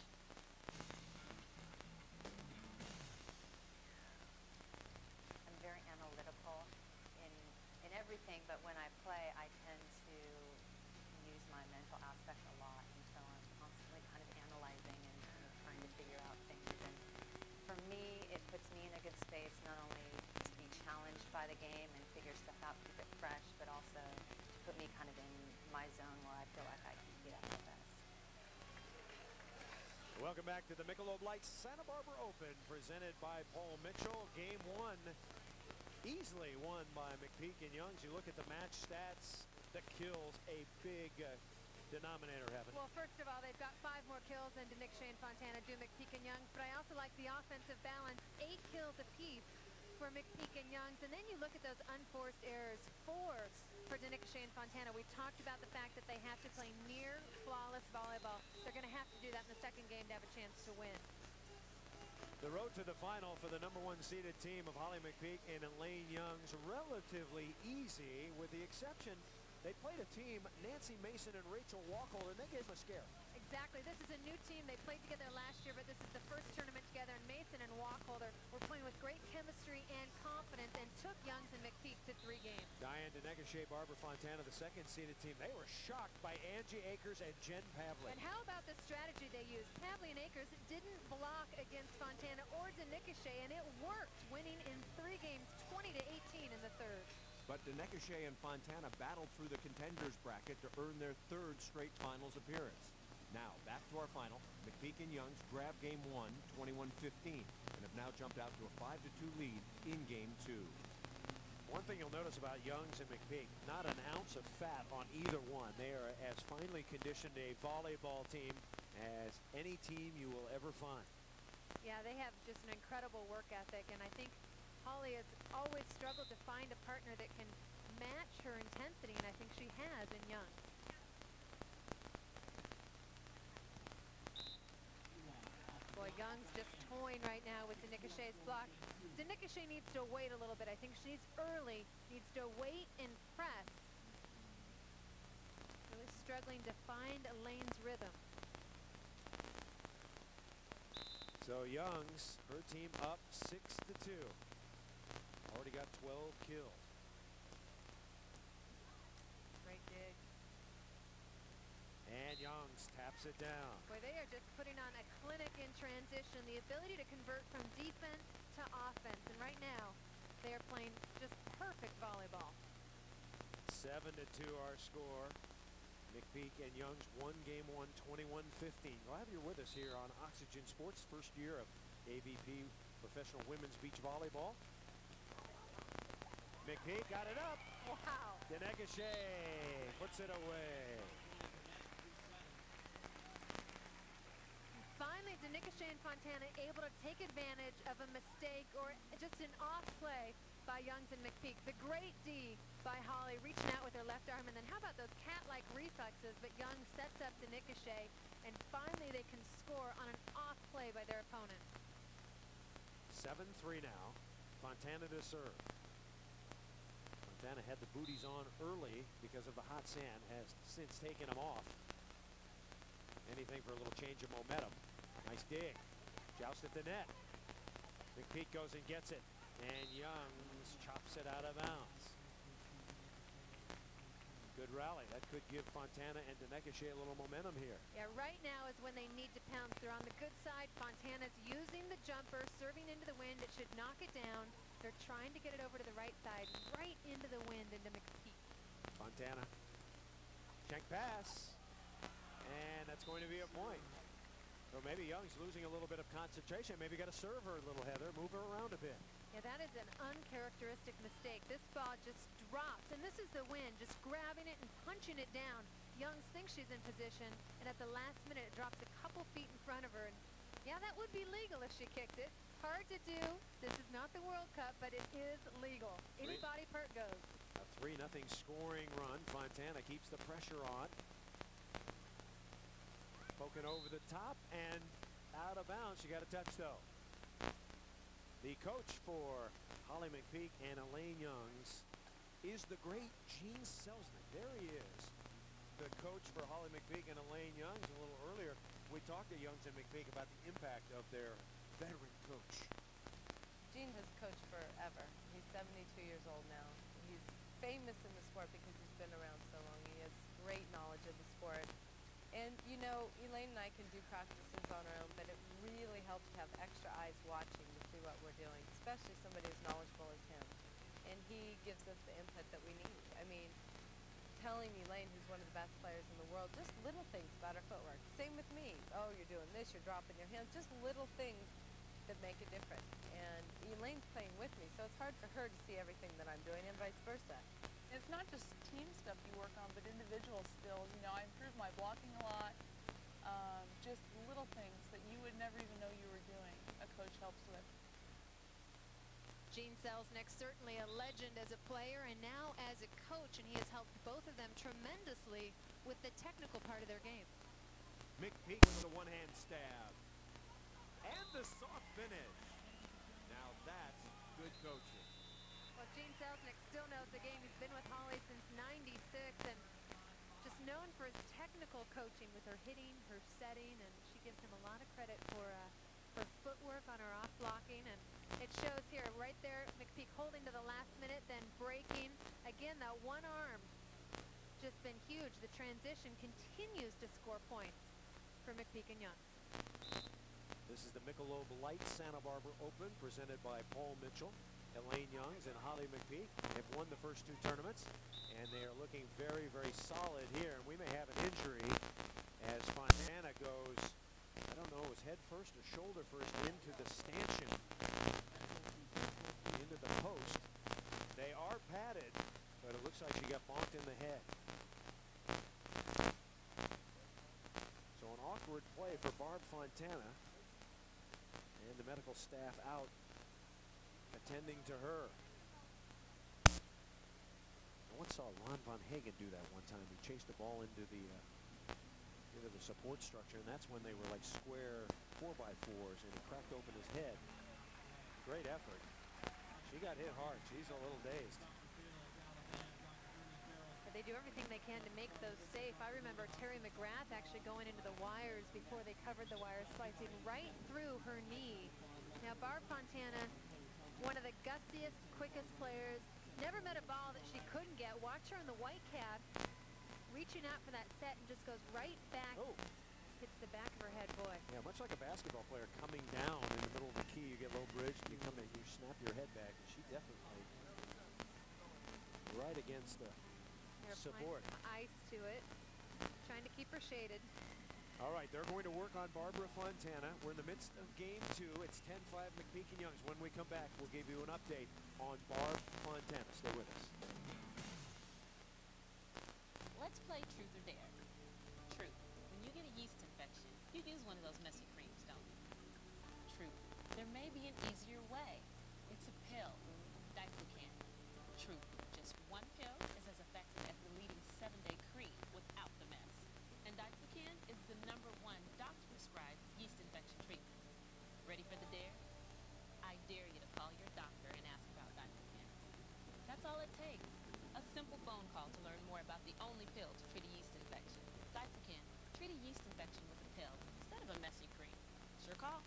Welcome back to the Michelob Light Santa Barbara Open, presented by Paul Mitchell. Game 1 easily won by McPeak and Youngs. You look at the match stats, the kills, a big denominator, Heaven. Well, first of all, they've got 5 more kills than DeNick, Shane, Fontana do McPeak and Youngs, but I also like the offensive balance. 8 kills apiece for McPeak and Youngs, and then you look at those unforced errors. 4 for DeNick, Shane, Fontana. We talked about the fact that they have to play near flawless volleyball. They're going to have to do that in the second game to have a chance to win. The road to the final for the #1 seeded team of Holly McPeak and Elaine Youngs relatively easy, with the exception they played a team, Nancy Mason and Rachel Walkhold, and they gave them a scare. Exactly. This is a new team. They played together last year, but this is the first tournament together, and Mason and Walkhold were playing with great chemistry and confidence and took Youngs and McPeak to 3 games. Diane Denegachet, Barbara Fontana, the second seeded team. They were shocked by Angie Akers and Jen Pavlik. And how about the strategy they used? Pavlik and Akers didn't block against Fontana or Denegachet, and it worked, winning in 3 games, 20-18 in the third. But Denegachet and Fontana battled through the contenders bracket to earn their 3rd straight finals appearance. Now, back to our final. McPeak and Youngs grab game 1, 21-15, and have now jumped out to a 5-2 lead in game 2. One thing you'll notice about Youngs and McPeak, not an ounce of fat on either one. They are as finely conditioned a volleyball team as any team you will ever find. Yeah, they have just an incredible work ethic, and I think Holly has always struggled to find a partner that can match her intensity, and I think she has in Young. Boy, Young's just toying right now with Denegachet's block. Denegachet needs to wait a little bit. I think she's early, needs to wait and press. Really struggling to find Elaine's rhythm. So Youngs, her team up 6-2. Already got 12 kills. Great dig. And Youngs taps it down. Boy, they are just putting on a clinic in transition. The ability to convert from defense to offense. And right now, they are playing just perfect volleyball. 7-2 our score. McPeak and Youngs won game 1, 21-15. Glad you're with us here on Oxygen Sports, first year of AVP Professional Women's Beach Volleyball. McPeak got it up. Wow. Denegachet puts it away. Finally, Denegachet and Fontana able to take advantage of a mistake or just an off play by Youngs and McPeak. The great D by Holly, reaching out with her left arm, and then how about those cat-like reflexes? But Youngs sets up Denegachet, and finally they can score on an off play by their opponent. 7-3 now. Fontana to serve. Fontana had the booties on early because of the hot sand, has since taken them off. Anything for a little change of momentum. Nice dig. Joust at the net. McPeak goes and gets it. And Youngs chops it out of bounds. Good rally. That could give Fontana and Denegachet a little momentum here. Yeah, right now is when they need to pounce. They're on the good side. Fontana's using the jumper, serving into the wind. It should knock it down. They're trying to get it over to the right side, right into the wind, into McPeak. Fontana. Check pass. And that's going to be a point. Or maybe Young's losing a little bit of concentration. Maybe got to serve her a little, Heather. Move her around a bit. Yeah, that is an uncharacteristic mistake. This ball just drops, and this is the wind, just grabbing it and punching it down. Youngs thinks she's in position, and at the last minute it drops a couple feet in front of her. And yeah, that would be legal if she kicked it. Hard to do. This is not the World Cup, but it is legal. Any body part goes. A 3-0 scoring run. Fontana keeps the pressure on. Poking over the top and out of bounds. She got a touch, though. The coach for Holly McPeak and Elaine Youngs is the great Gene Selznick. There he is. The coach for Holly McPeak and Elaine Youngs. A little earlier, we talked to Youngs and McPeak about the impact of their veteran coach. Gene has coached forever. He's 72 years old now. He's famous in the sport because he's been around so long. He has great knowledge of the sport. And, you know, Elaine and I can do practices on our own, but it really helps to have extra eyes watching to see what we're doing, especially somebody as knowledgeable as him. And he gives us the input that we need. I mean, telling Elaine, who's one of the best players in the world, just little things about her footwork. Same with me. Oh, you're doing this, you're dropping your hands. Just little things that make a difference. And Elaine's playing with me, so it's hard for her to see everything that I'm doing and vice versa. It's not just team stuff you work on, but individual skills. You know, I improved my blocking a lot. Just little things that you would never even know you were doing, a coach helps with. Gene Selznick, certainly a legend as a player and now as a coach, and he has helped both of them tremendously with the technical part of their game. McPeak with a one-hand stab. And the soft finish. Now that's good coaching. Well, Gene Selznick still knows the game. He's been with Holly since '96 and just known for his technical coaching with her hitting, her setting, and she gives him a lot of credit for her footwork on her off blocking, and it shows here right there. McPeak holding to the last minute, then breaking. Again, that one arm just been huge. The transition continues to score points for McPeak and Young. This is the Michelob Light Santa Barbara Open presented by Paul Mitchell. Elaine Youngs and Holly McPeak have won the first two tournaments, and they are looking very, very solid here. And we may have an injury as Fontana goes, I don't know, is head first or shoulder first into the stanchion, into the post. They are padded, but it looks like she got bonked in the head. So an awkward play for Barb Fontana, and the medical staff out attending to her. I once saw Ron Von Hagen do that one time. He chased the ball into the support structure, and that's when they were like square 4x4s, and he cracked open his head. Great effort. She got hit hard. She's a little dazed. They do everything they can to make those safe. I remember Terry McGrath actually going into the wires before they covered the wires, slicing right through her knee. Now Barb Fontana, one of the gutsiest, quickest players, never met a ball that she couldn't get. Watch her in the white cap, reaching out for that set, and just goes right back. Oh. Hits the back of her head, boy. Yeah, much like a basketball player coming down in the middle of the key. You get low bridge, and you come in, you snap your head back, and she definitely right against the support. Ice to it, trying to keep her shaded. All right, they're going to work on Barbara Fontana. We're in the midst of game 2. It's 10-5 McPeak and Youngs. When we come back, we'll give you an update on Barb Fontana. Stay with us. Let's play Truth or Dare. Truth. When you get a yeast infection, you use one of those messy creams, don't you? Truth. There may be an easier way. It's a pill. Diplocan. Truth. Just one pill is as effective as the leading 7-day cream without the mess. And Diplocan is the #1 doctor-prescribed yeast infection treatment. Ready for the dare? I dare you to call your doctor and ask about Diplocan. That's all it takes. A simple phone call to learn more about the only pill to treat a yeast infection. Diplocan. Treat a yeast infection with a pill instead of a messy cream. Sure call.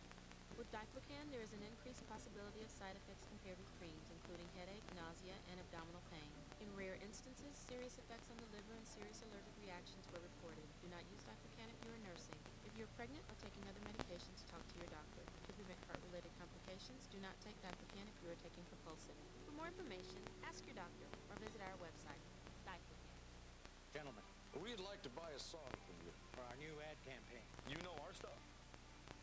With Diplocan, there is an increased possibility of side effects compared with creams, including headache, nausea, and abdominal pain. In rare instances, serious effects on the liver and serious allergic reactions were reported. Do not use Diplocan if you are nursing. If you're pregnant or taking other medications, talk to your doctor. To prevent heart-related complications, do not take Diplocan if you are taking Propulsive. For more information, ask your doctor or visit our website. Diplocan. Gentlemen, we'd like to buy a song from you for our new ad campaign. You know our stuff?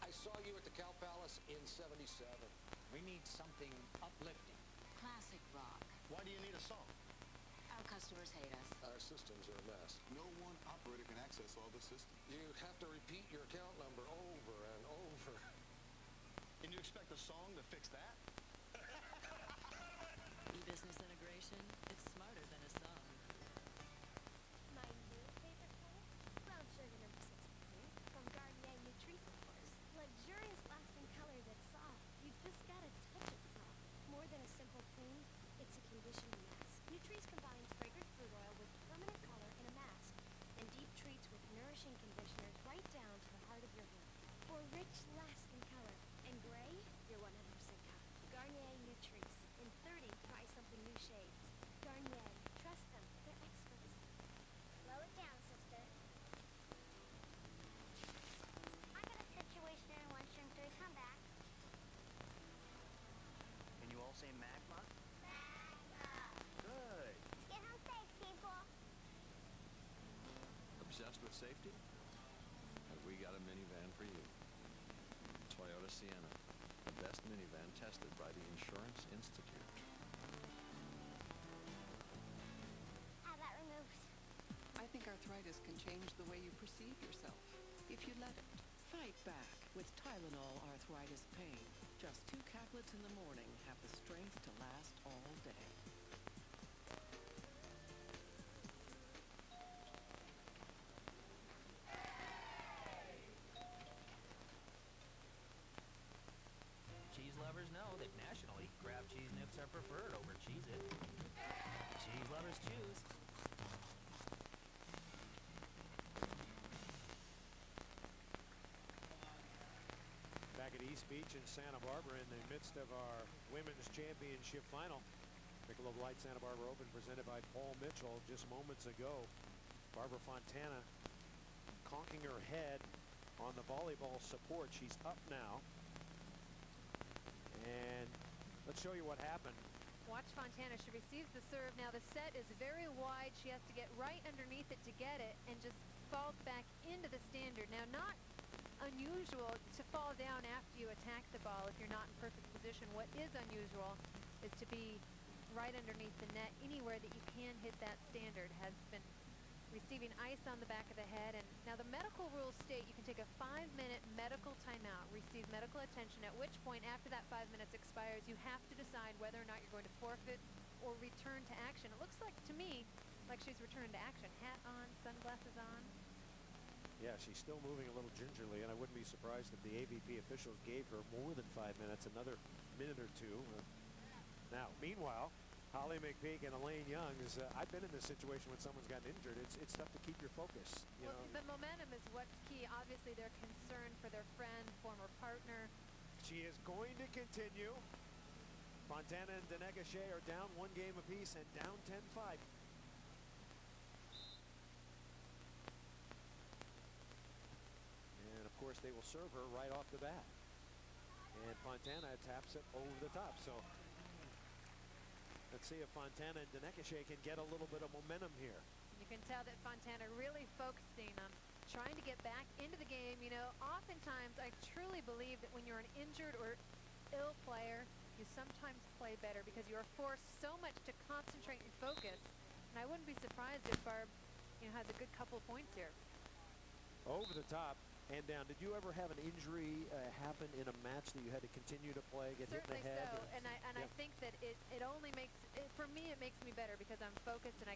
I saw you at the Cal Palace in '77. We need something uplifting. Classic rock. Why do you need a song? Our customers hate us. Our systems are a mess. No one operator can access all the systems. You have to repeat your account number over and over. And you expect a song to fix that? E-business integration, it's smarter than a song. My new favorite color? Brown sugar number 63 from Garnier Nutrice, of course. Luxurious lasting color that's soft. You just gotta touch it soft. More than a simple cream, it's a conditioning mask. Nutrice combines fragrant fruit oil with permanent color in a mask and deep treats with nourishing conditioners right down to the heart of your hair. For rich, lasting color. And gray, you're 100% covered. Garnier Nutrice. In 30, try something new shades. Garnier Sienna, the best minivan tested by the Insurance Institute. How that removes? I think arthritis can change the way you perceive yourself, if you let it. Fight back with Tylenol arthritis pain. Just 2 caplets in the morning have the strength to last all day. Cheese lovers know that nationally, Kraft cheese nips are preferred over Cheez-It. Cheese lovers choose. Back at East Beach in Santa Barbara in the midst of our Women's Championship final. Michelob Light Santa Barbara Open presented by Paul Mitchell just moments ago. Barbara Fontana conking her head on the volleyball support. She's up now. And let's show you what happened. Watch Fontana. She receives the serve. Now the set is very wide. She has to get right underneath it to get it and just falls back into the standard. Now, not unusual to fall down after you attack the ball if you're not in perfect position. What is unusual is to be right underneath the net. Anywhere that you can hit that standard has been receiving ice on the back of the head. And now the medical rules state you can take a 5-minute medical timeout, receive medical attention, at which point after that 5 minutes expires, you have to decide whether or not you're going to forfeit or return to action. It looks like to me like she's returned to action. Hat on, sunglasses on. Yeah, she's still moving a little gingerly, and I wouldn't be surprised if the AVP officials gave her more than 5 minutes, another minute or two. Now, meanwhile, Holly McPeak and Elaine Young I've been in this situation when someone's gotten injured. It's tough to keep your focus. Well, the momentum is what's key. Obviously, they're concerned for their friend, former partner. She is going to continue. Fontana and Denegachet are down 1 game apiece and down 10-5. And, of course, they will serve her right off the bat. And Fontana taps it over the top. So let's see if Fontana and Denegachet can get a little bit of momentum here. You can tell that Fontana really focusing on trying to get back into the game. You know, oftentimes I truly believe that when you're an injured or ill player, you sometimes play better because you are forced so much to concentrate and focus. And I wouldn't be surprised if Barb, has a good couple of points here. Over the top and down. Did you ever have an injury happen in a match that you had to continue to play, get Certainly hit in the head? So, and I think that it only makes for me it makes me better because I'm focused and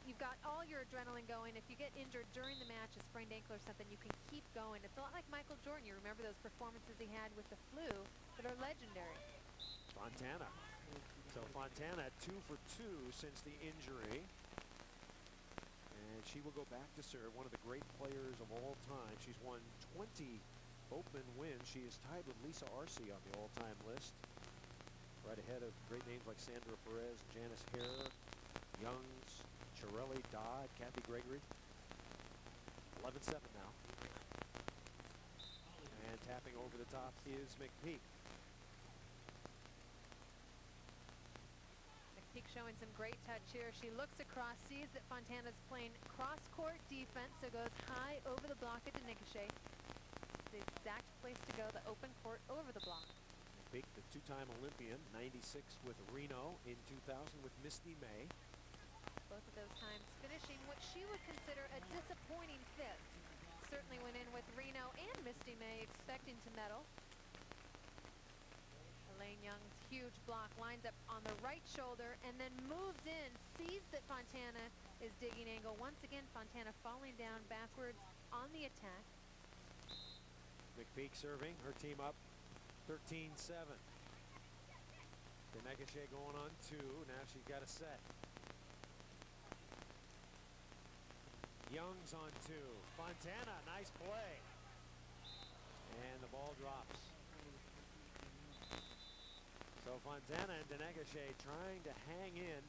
you've got all your adrenaline going. If you get injured during the match, a sprained ankle or something, you can keep going. It's a lot like Michael Jordan. You remember those performances he had with the flu that are legendary. Fontana. So Fontana 2 for 2 since the injury. And she will go back to serve, one of the great players of all time. She's won 20 open wins. She is tied with Lisa Arce on the all-time list, right ahead of great names like Sandra Perez, Janice Hare, Youngs, Chirelli, Dodd, Kathy Gregory. 11-7 now. And tapping over the top is McPeak. McPeak showing some great touch here. She looks across, sees that Fontana's playing cross-court defense, so goes high over the block at Denegachet. The exact place to go, the open court over the block. McPeak, the 2-time Olympian, 96 with Reno, in 2000 with Misty May. Both of those times finishing what she would consider a disappointing fifth. Certainly went in with Reno and Misty May expecting to medal. Elaine Young's huge block lines up on the right shoulder and then moves in, sees that Fontana is digging angle. Once again, Fontana falling down backwards on the attack. McPeak serving, her team up 13-7. Denegachet going on 2. Now she's got a set. Young's on 2. Fontana, nice play. And the ball drops. So Fontana and Denegachet trying to hang in.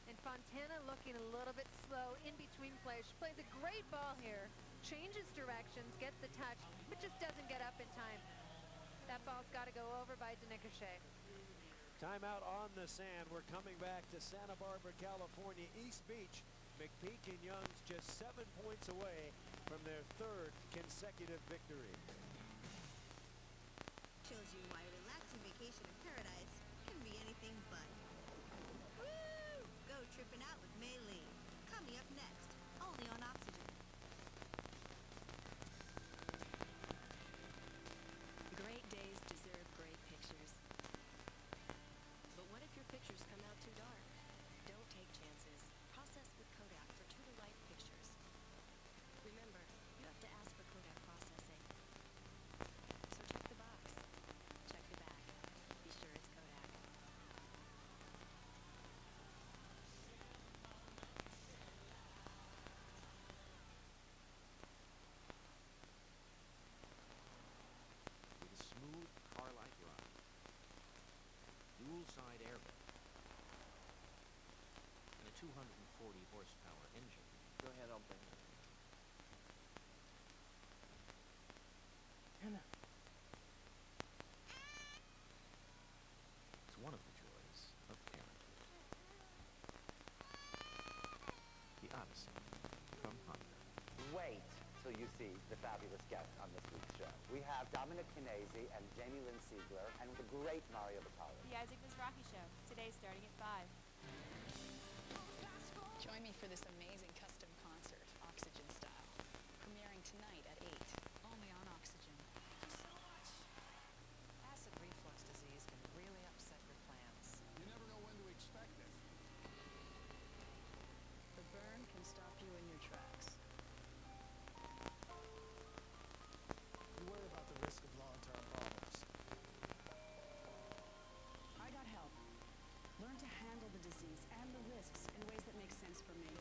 And Fontana looking a little bit slow in between plays. She plays a great ball here. Changes directions, gets the touch, but just doesn't get up in time. That ball's got to go over by Denegachet. Timeout on the sand. We're coming back to Santa Barbara, California, East Beach. McPeak and Young's just 7 points away from their 3rd consecutive victory. vacation in paradise can be anything but. Woo! Go tripping out with Maylene. Coming up next, only on Oxygen. Great days deserve great pictures. But what if your pictures come out too dark? Don't take chances. Process with Kodak for true-to-life pictures. Remember, you have to ask for Kodak processing. So check the box. Check the back. Be sure it's Kodak. With a smooth car-like ride, dual-side airbag, and a 240 horsepower engine. Go ahead, I'll bring it. Hannah. It's one of the joys of parenthood. The Odyssey from Honda. Wait till you see the fabulous guests on this week's show. We have Dominic Canese and Jamie Lynn Siegler and the great Mario Batali. The Isaac Mizrahi Show, today starting at 5. Join me for this amazing custom concert, Oxygen style, premiering tonight at 8, only on Oxygen. Acid reflux disease can really upset your plans. You never know when to expect it. The burn can stop you in your tracks. You worry about the risk of long-term problems. I got help. Learn to handle the disease and the risks in ways that make sense for me.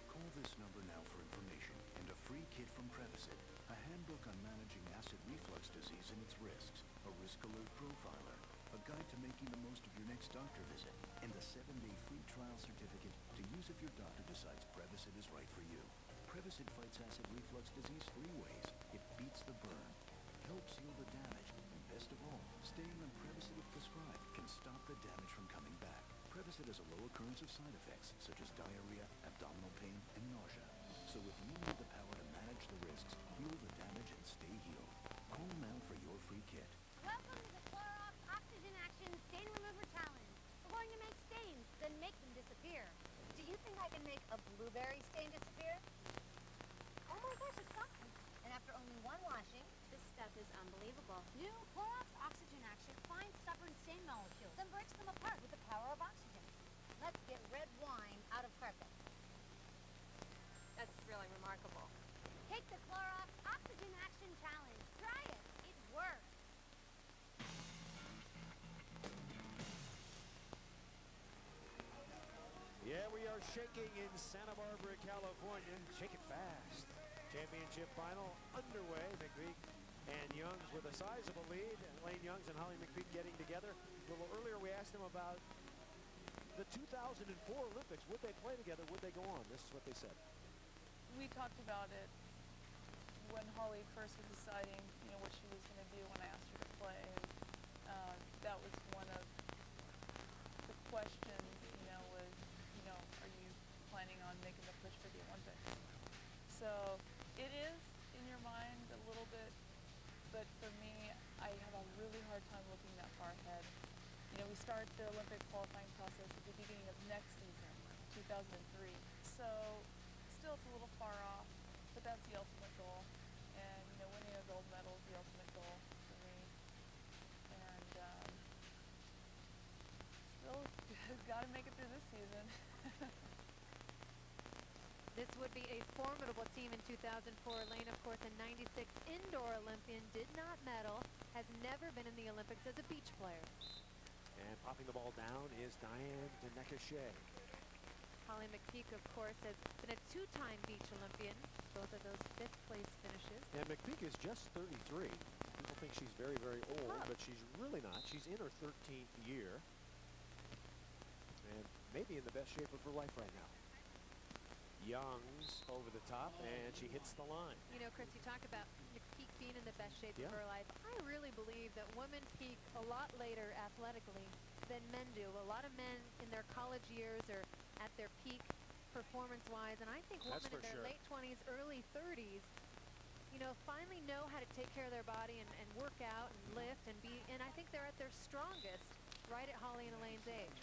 Call this number now for information and a free kit from Prevacid, a handbook on managing acid reflux disease and its risks, a risk alert profiler, a guide to making the most of your next doctor visit, and a 7-day free trial certificate to use if your doctor decides Prevacid is right for you. Prevacid fights acid reflux disease 3 ways. It beats the burn, helps heal the damage, and best of all, staying on Prevacid if prescribed can stop the damage from coming back. Prevacid has a low occurrence of side effects such as diarrhea, abdominal pain, and nausea. So if you need the power to manage the risks, heal the damage, and stay healed, call now for your free kit. Welcome to the Clorox Oxygen Action Stain Remover Challenge. We're going to make stains, then make them disappear. Do you think I can make a blueberry stain disappear? Oh my gosh, it's gone. And after only one washing, This stuff is unbelievable. new Clorox Oxygen Action finds stubborn stain molecules, then breaks them apart with the power of oxygen. Let's get red wine out of carpet. That's really remarkable. Take the Clorox Oxygen Action Challenge. Try it. It works. Yeah, we are shaking in Santa Barbara, California. Shake it fast. Championship final underway. McPeak and Youngs with a sizable lead. Lane Youngs and Holly McPeak getting together. A little earlier we asked them about the 2004 Olympics. Would they play together? Would they go on? This is what they said. We talked about it when Holly first was deciding, what she was going to do when I asked her to play. And that was one of the questions, was, are you planning on making the push for the Olympics? So it is in your mind a little bit, but for me, I have a really hard time looking that far ahead. We start the Olympic qualifying process at the beginning of next season, 2003. So still it's a little far off, but that's the ultimate goal. And, winning a gold medal is the ultimate goal for me. And still got to make it through this season. This would be a formidable team in 2004. Lane, of course, a 96 indoor Olympian, did not medal, has never been in the Olympics as a beach player. And popping the ball down is Diane Denekashe. Holly McPeak, of course, has been a 2-time beach Olympian, both of those 5th place finishes. And McPeak is just 33. People think she's very, very old, but she's really not. She's in her 13th year. And maybe in the best shape of her life right now. Youngs over the top, and she hits the line. Chris, you talk about McPeak being in the best shape of her life. I really believe that women peak a lot later athletically than men do. A lot of men in their college years are at their peak performance-wise, and I think women in their late 20s, early 30s, finally know how to take care of their body and work out and lift and I think they're at their strongest right at Holly and Elaine's age.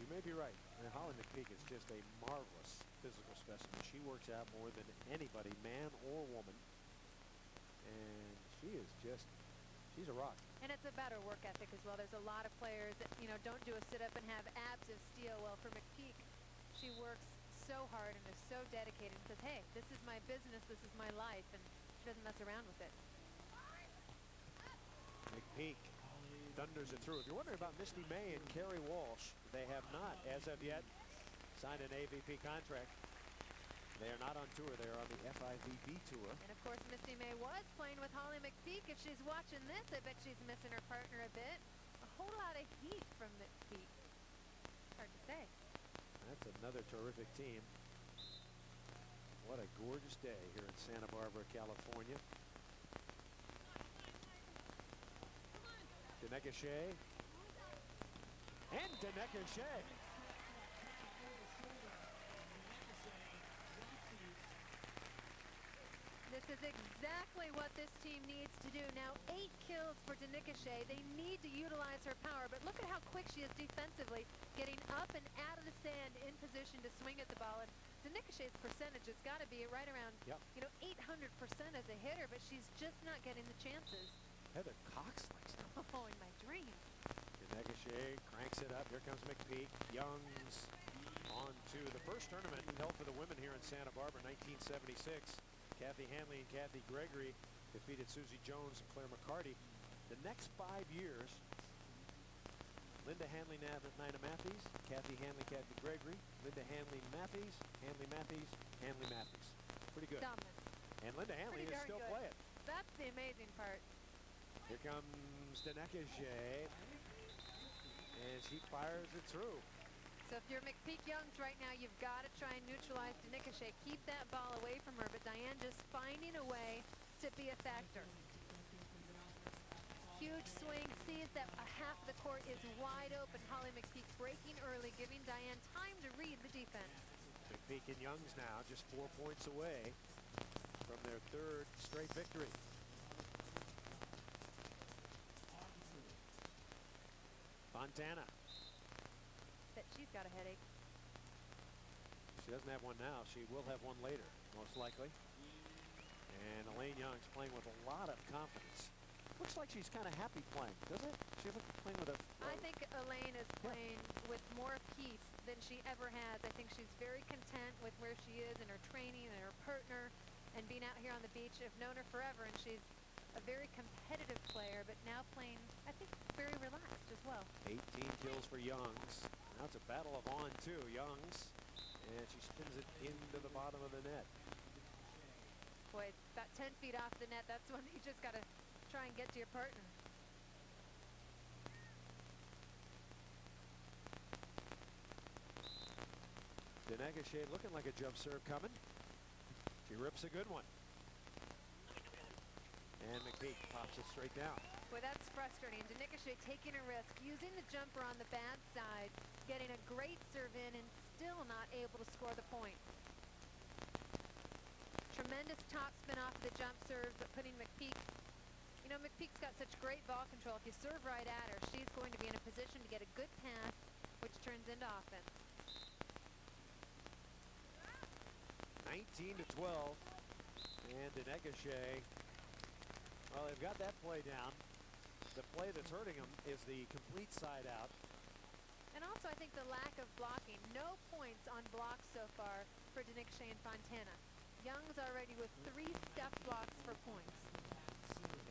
You may be right. And Holly McPeak is just a marvelous physical specimen. She works out more than anybody, man or woman. And she's a rock. And it's about her work ethic as well. There's a lot of players that, don't do a sit-up and have abs of steel. Well, for McPeak, she works so hard and is so dedicated and says, hey, this is my business, this is my life, and she doesn't mess around with it. McPeak thunders it through. If you're wondering about Misty May and Carrie Walsh, they have not, as of yet, signed an AVP contract. They are not on tour. They are on the FIVB tour. And, of course, Misty May was playing with Holly McPeak. If she's watching this, I bet she's missing her partner a bit. A whole lot of heat from McPeak. Hard to say. That's another terrific team. What a gorgeous day here in Santa Barbara, California. Danica Shea. And Danica Shea. This is exactly what this team needs to do. Now, 8 kills for Danica Shea. They need to utilize her power, but look at how quick she is defensively, getting up and out of the sand in position to swing at the ball. And Danica Shea's percentage has got to be right around, 800% as a hitter, but she's just not getting the chances. Heather Cox likes to. Oh, in my dreams. Danica Shea cranks it up. Here comes McPeak. Youngs on to the first tournament held for the women here in Santa Barbara, 1976. Kathy Hanley and Kathy Gregory defeated Susie Jones and Claire McCarty. The next 5 years, Linda Hanley, Nina Matthews, Kathy Hanley, Kathy Gregory, Linda Hanley Matthews, Hanley Matthews, Hanley Matthews. Pretty good. Dominant. And Linda Hanley is still playing. That's the amazing part. Here comes Danica Shea, and she fires it through. So if you're McPeak Youngs right now, you've got to try and neutralize Danica Shea. Keep that ball away from her, but Diane just finding a way to be a factor. Huge swing, sees that a half of the court is wide open. Holly McPeak breaking early, giving Diane time to read the defense. McPeak and Youngs now just 4 points away from their 3rd straight victory. Fontana. That she's got a headache. She doesn't have one now. She will have one later, most likely. And Elaine Young's playing with a lot of confidence. Looks like she's kind of happy playing, doesn't it? She looks playing with a... I think Elaine is playing with more peace than she ever has. I think she's very content with where she is and her training and her partner and being out here on the beach. I've known her forever, and she's a very competitive player, but now playing, I think, very relaxed as well. 18 kills for Youngs. Now it's a battle of on two. Youngs, and she spins it into the bottom of the net. Boy, it's about 10 feet off the net. That's when you just got to try and get to your partner. Danica Shea looking like a jump serve coming. She rips a good one. And McPeak pops it straight down. Boy, that's frustrating. Danica Shea taking a risk, using the jumper on the bad side, getting a great serve in, and still not able to score the point. Tremendous topspin off the jump serve, but putting McPeak, McPeak's got such great ball control. If you serve right at her, she's going to be in a position to get a good pass, which turns into offense. 19-12. And Danica Shea, well, they've got that play down. The play that's hurting them is the complete side out. And also, I think the lack of blocking. No points on blocks so far for Danica Shea and Fontana. Young's already with 3 step blocks for points.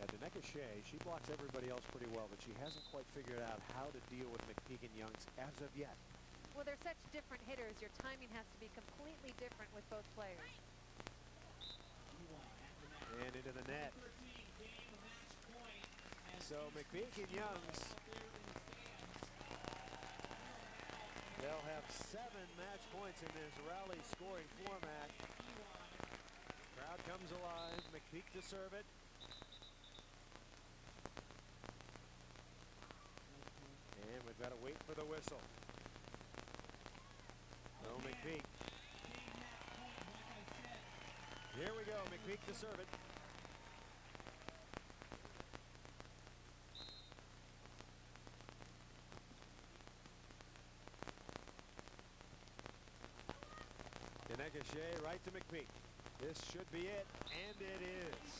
Yeah, Danica Shea, she blocks everybody else pretty well, but she hasn't quite figured out how to deal with McPeak and Youngs as of yet. Well, they're such different hitters. Your timing has to be completely different with both players. And into the net. So McPeak and Youngs, they'll have 7 match points in this rally scoring format. Crowd comes alive. McPeak to serve it. And we've got to wait for the whistle. So McPeak. Here we go. McPeak to serve it. Necochet right to McPeak. This should be it, and it is.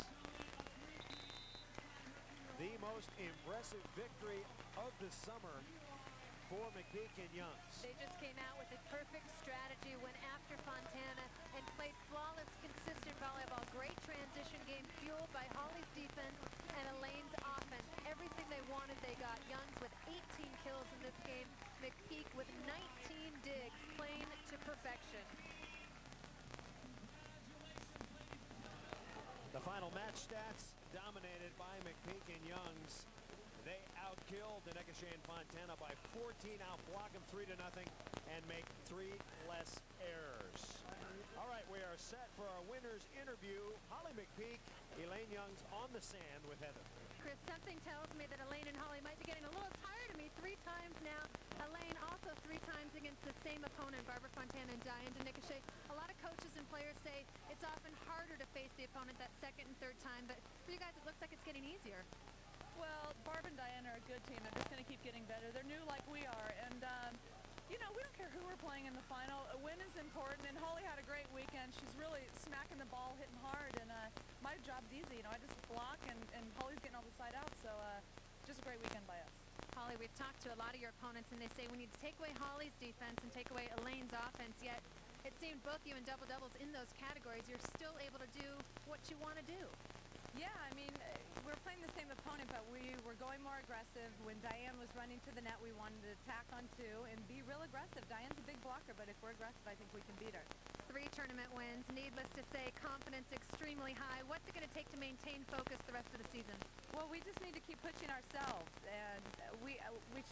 The most impressive victory of the summer for McPeak and Youngs. They just came out with a perfect strategy, went after Fontana, and played flawless, consistent volleyball. Great transition game fueled by Holly's defense and Elaine's offense. Everything they wanted, they got. Youngs with 18 kills in this game. McPeak with 19 digs, playing to perfection. The final match stats dominated by McPeak and Youngs. They outkilled the Necochet and Fontana by 14, outblock them 3-0, and make 3 less errors. All right, we are set for our winners interview. Holly McPeak, Elaine Youngs on the sand with Heather. Chris, something tells me that Elaine and Holly might be getting a little tired of me 3 times now. Elaine also 3 times against the same opponent, Barbara Fontana and Diane Necochet. A lot of coaches and players say it's often harder to face the opponent that second and third time, but for you guys it looks like it's getting easier. Well, Barb and Diane are a good team. They're just going to keep getting better. They're new like we are, and you know, we don't care who we're playing in the final. A win is important, and Holly had a great weekend. She's really smacking the ball, hitting hard, and my job's easy. You know, I just block, and Holly's getting all the side out, so just a great weekend by us. Holly, we've talked to a lot of your opponents, and they say we need to take away Holly's defense and take away Elaine's offense, yet it seemed both you and double-doubles in those categories, you're still able to do what you want to do. Yeah, I mean, we're playing the same opponent, but we were going more aggressive. When Diane was running to the net, we wanted to attack on 2 and be real aggressive. Diane's a big blocker, but if we're aggressive, I think we can beat her. 3 tournament wins. Needless to say, confidence extremely high. What's it going to take to maintain focus the rest of the season? Well, we just need to keep pushing ourselves, and we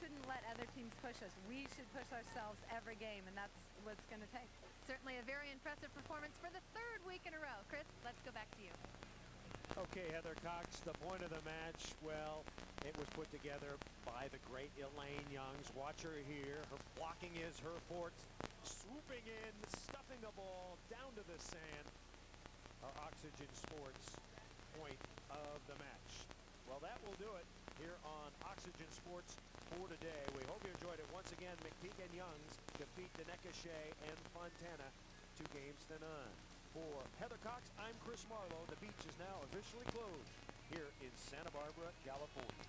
shouldn't let other teams push us. We should push ourselves every game, and that's what it's going to take. Certainly a very impressive performance for the 3rd week in a row. Chris, let's go back to you. Okay, Heather Cox, the point of the match, well, it was put together by the great Elaine Youngs. Watch her here. Her blocking is her forte. Swooping in, stuffing the ball down to the sand. Our Oxygen Sports point of the match. Well, that will do it here on Oxygen Sports for today. We hope you enjoyed it. Once again, McPeak and Youngs defeat the Necochet and Fontana 2-0. For Heather Cox, I'm Chris Marlowe. The beach is now officially closed here in Santa Barbara, California.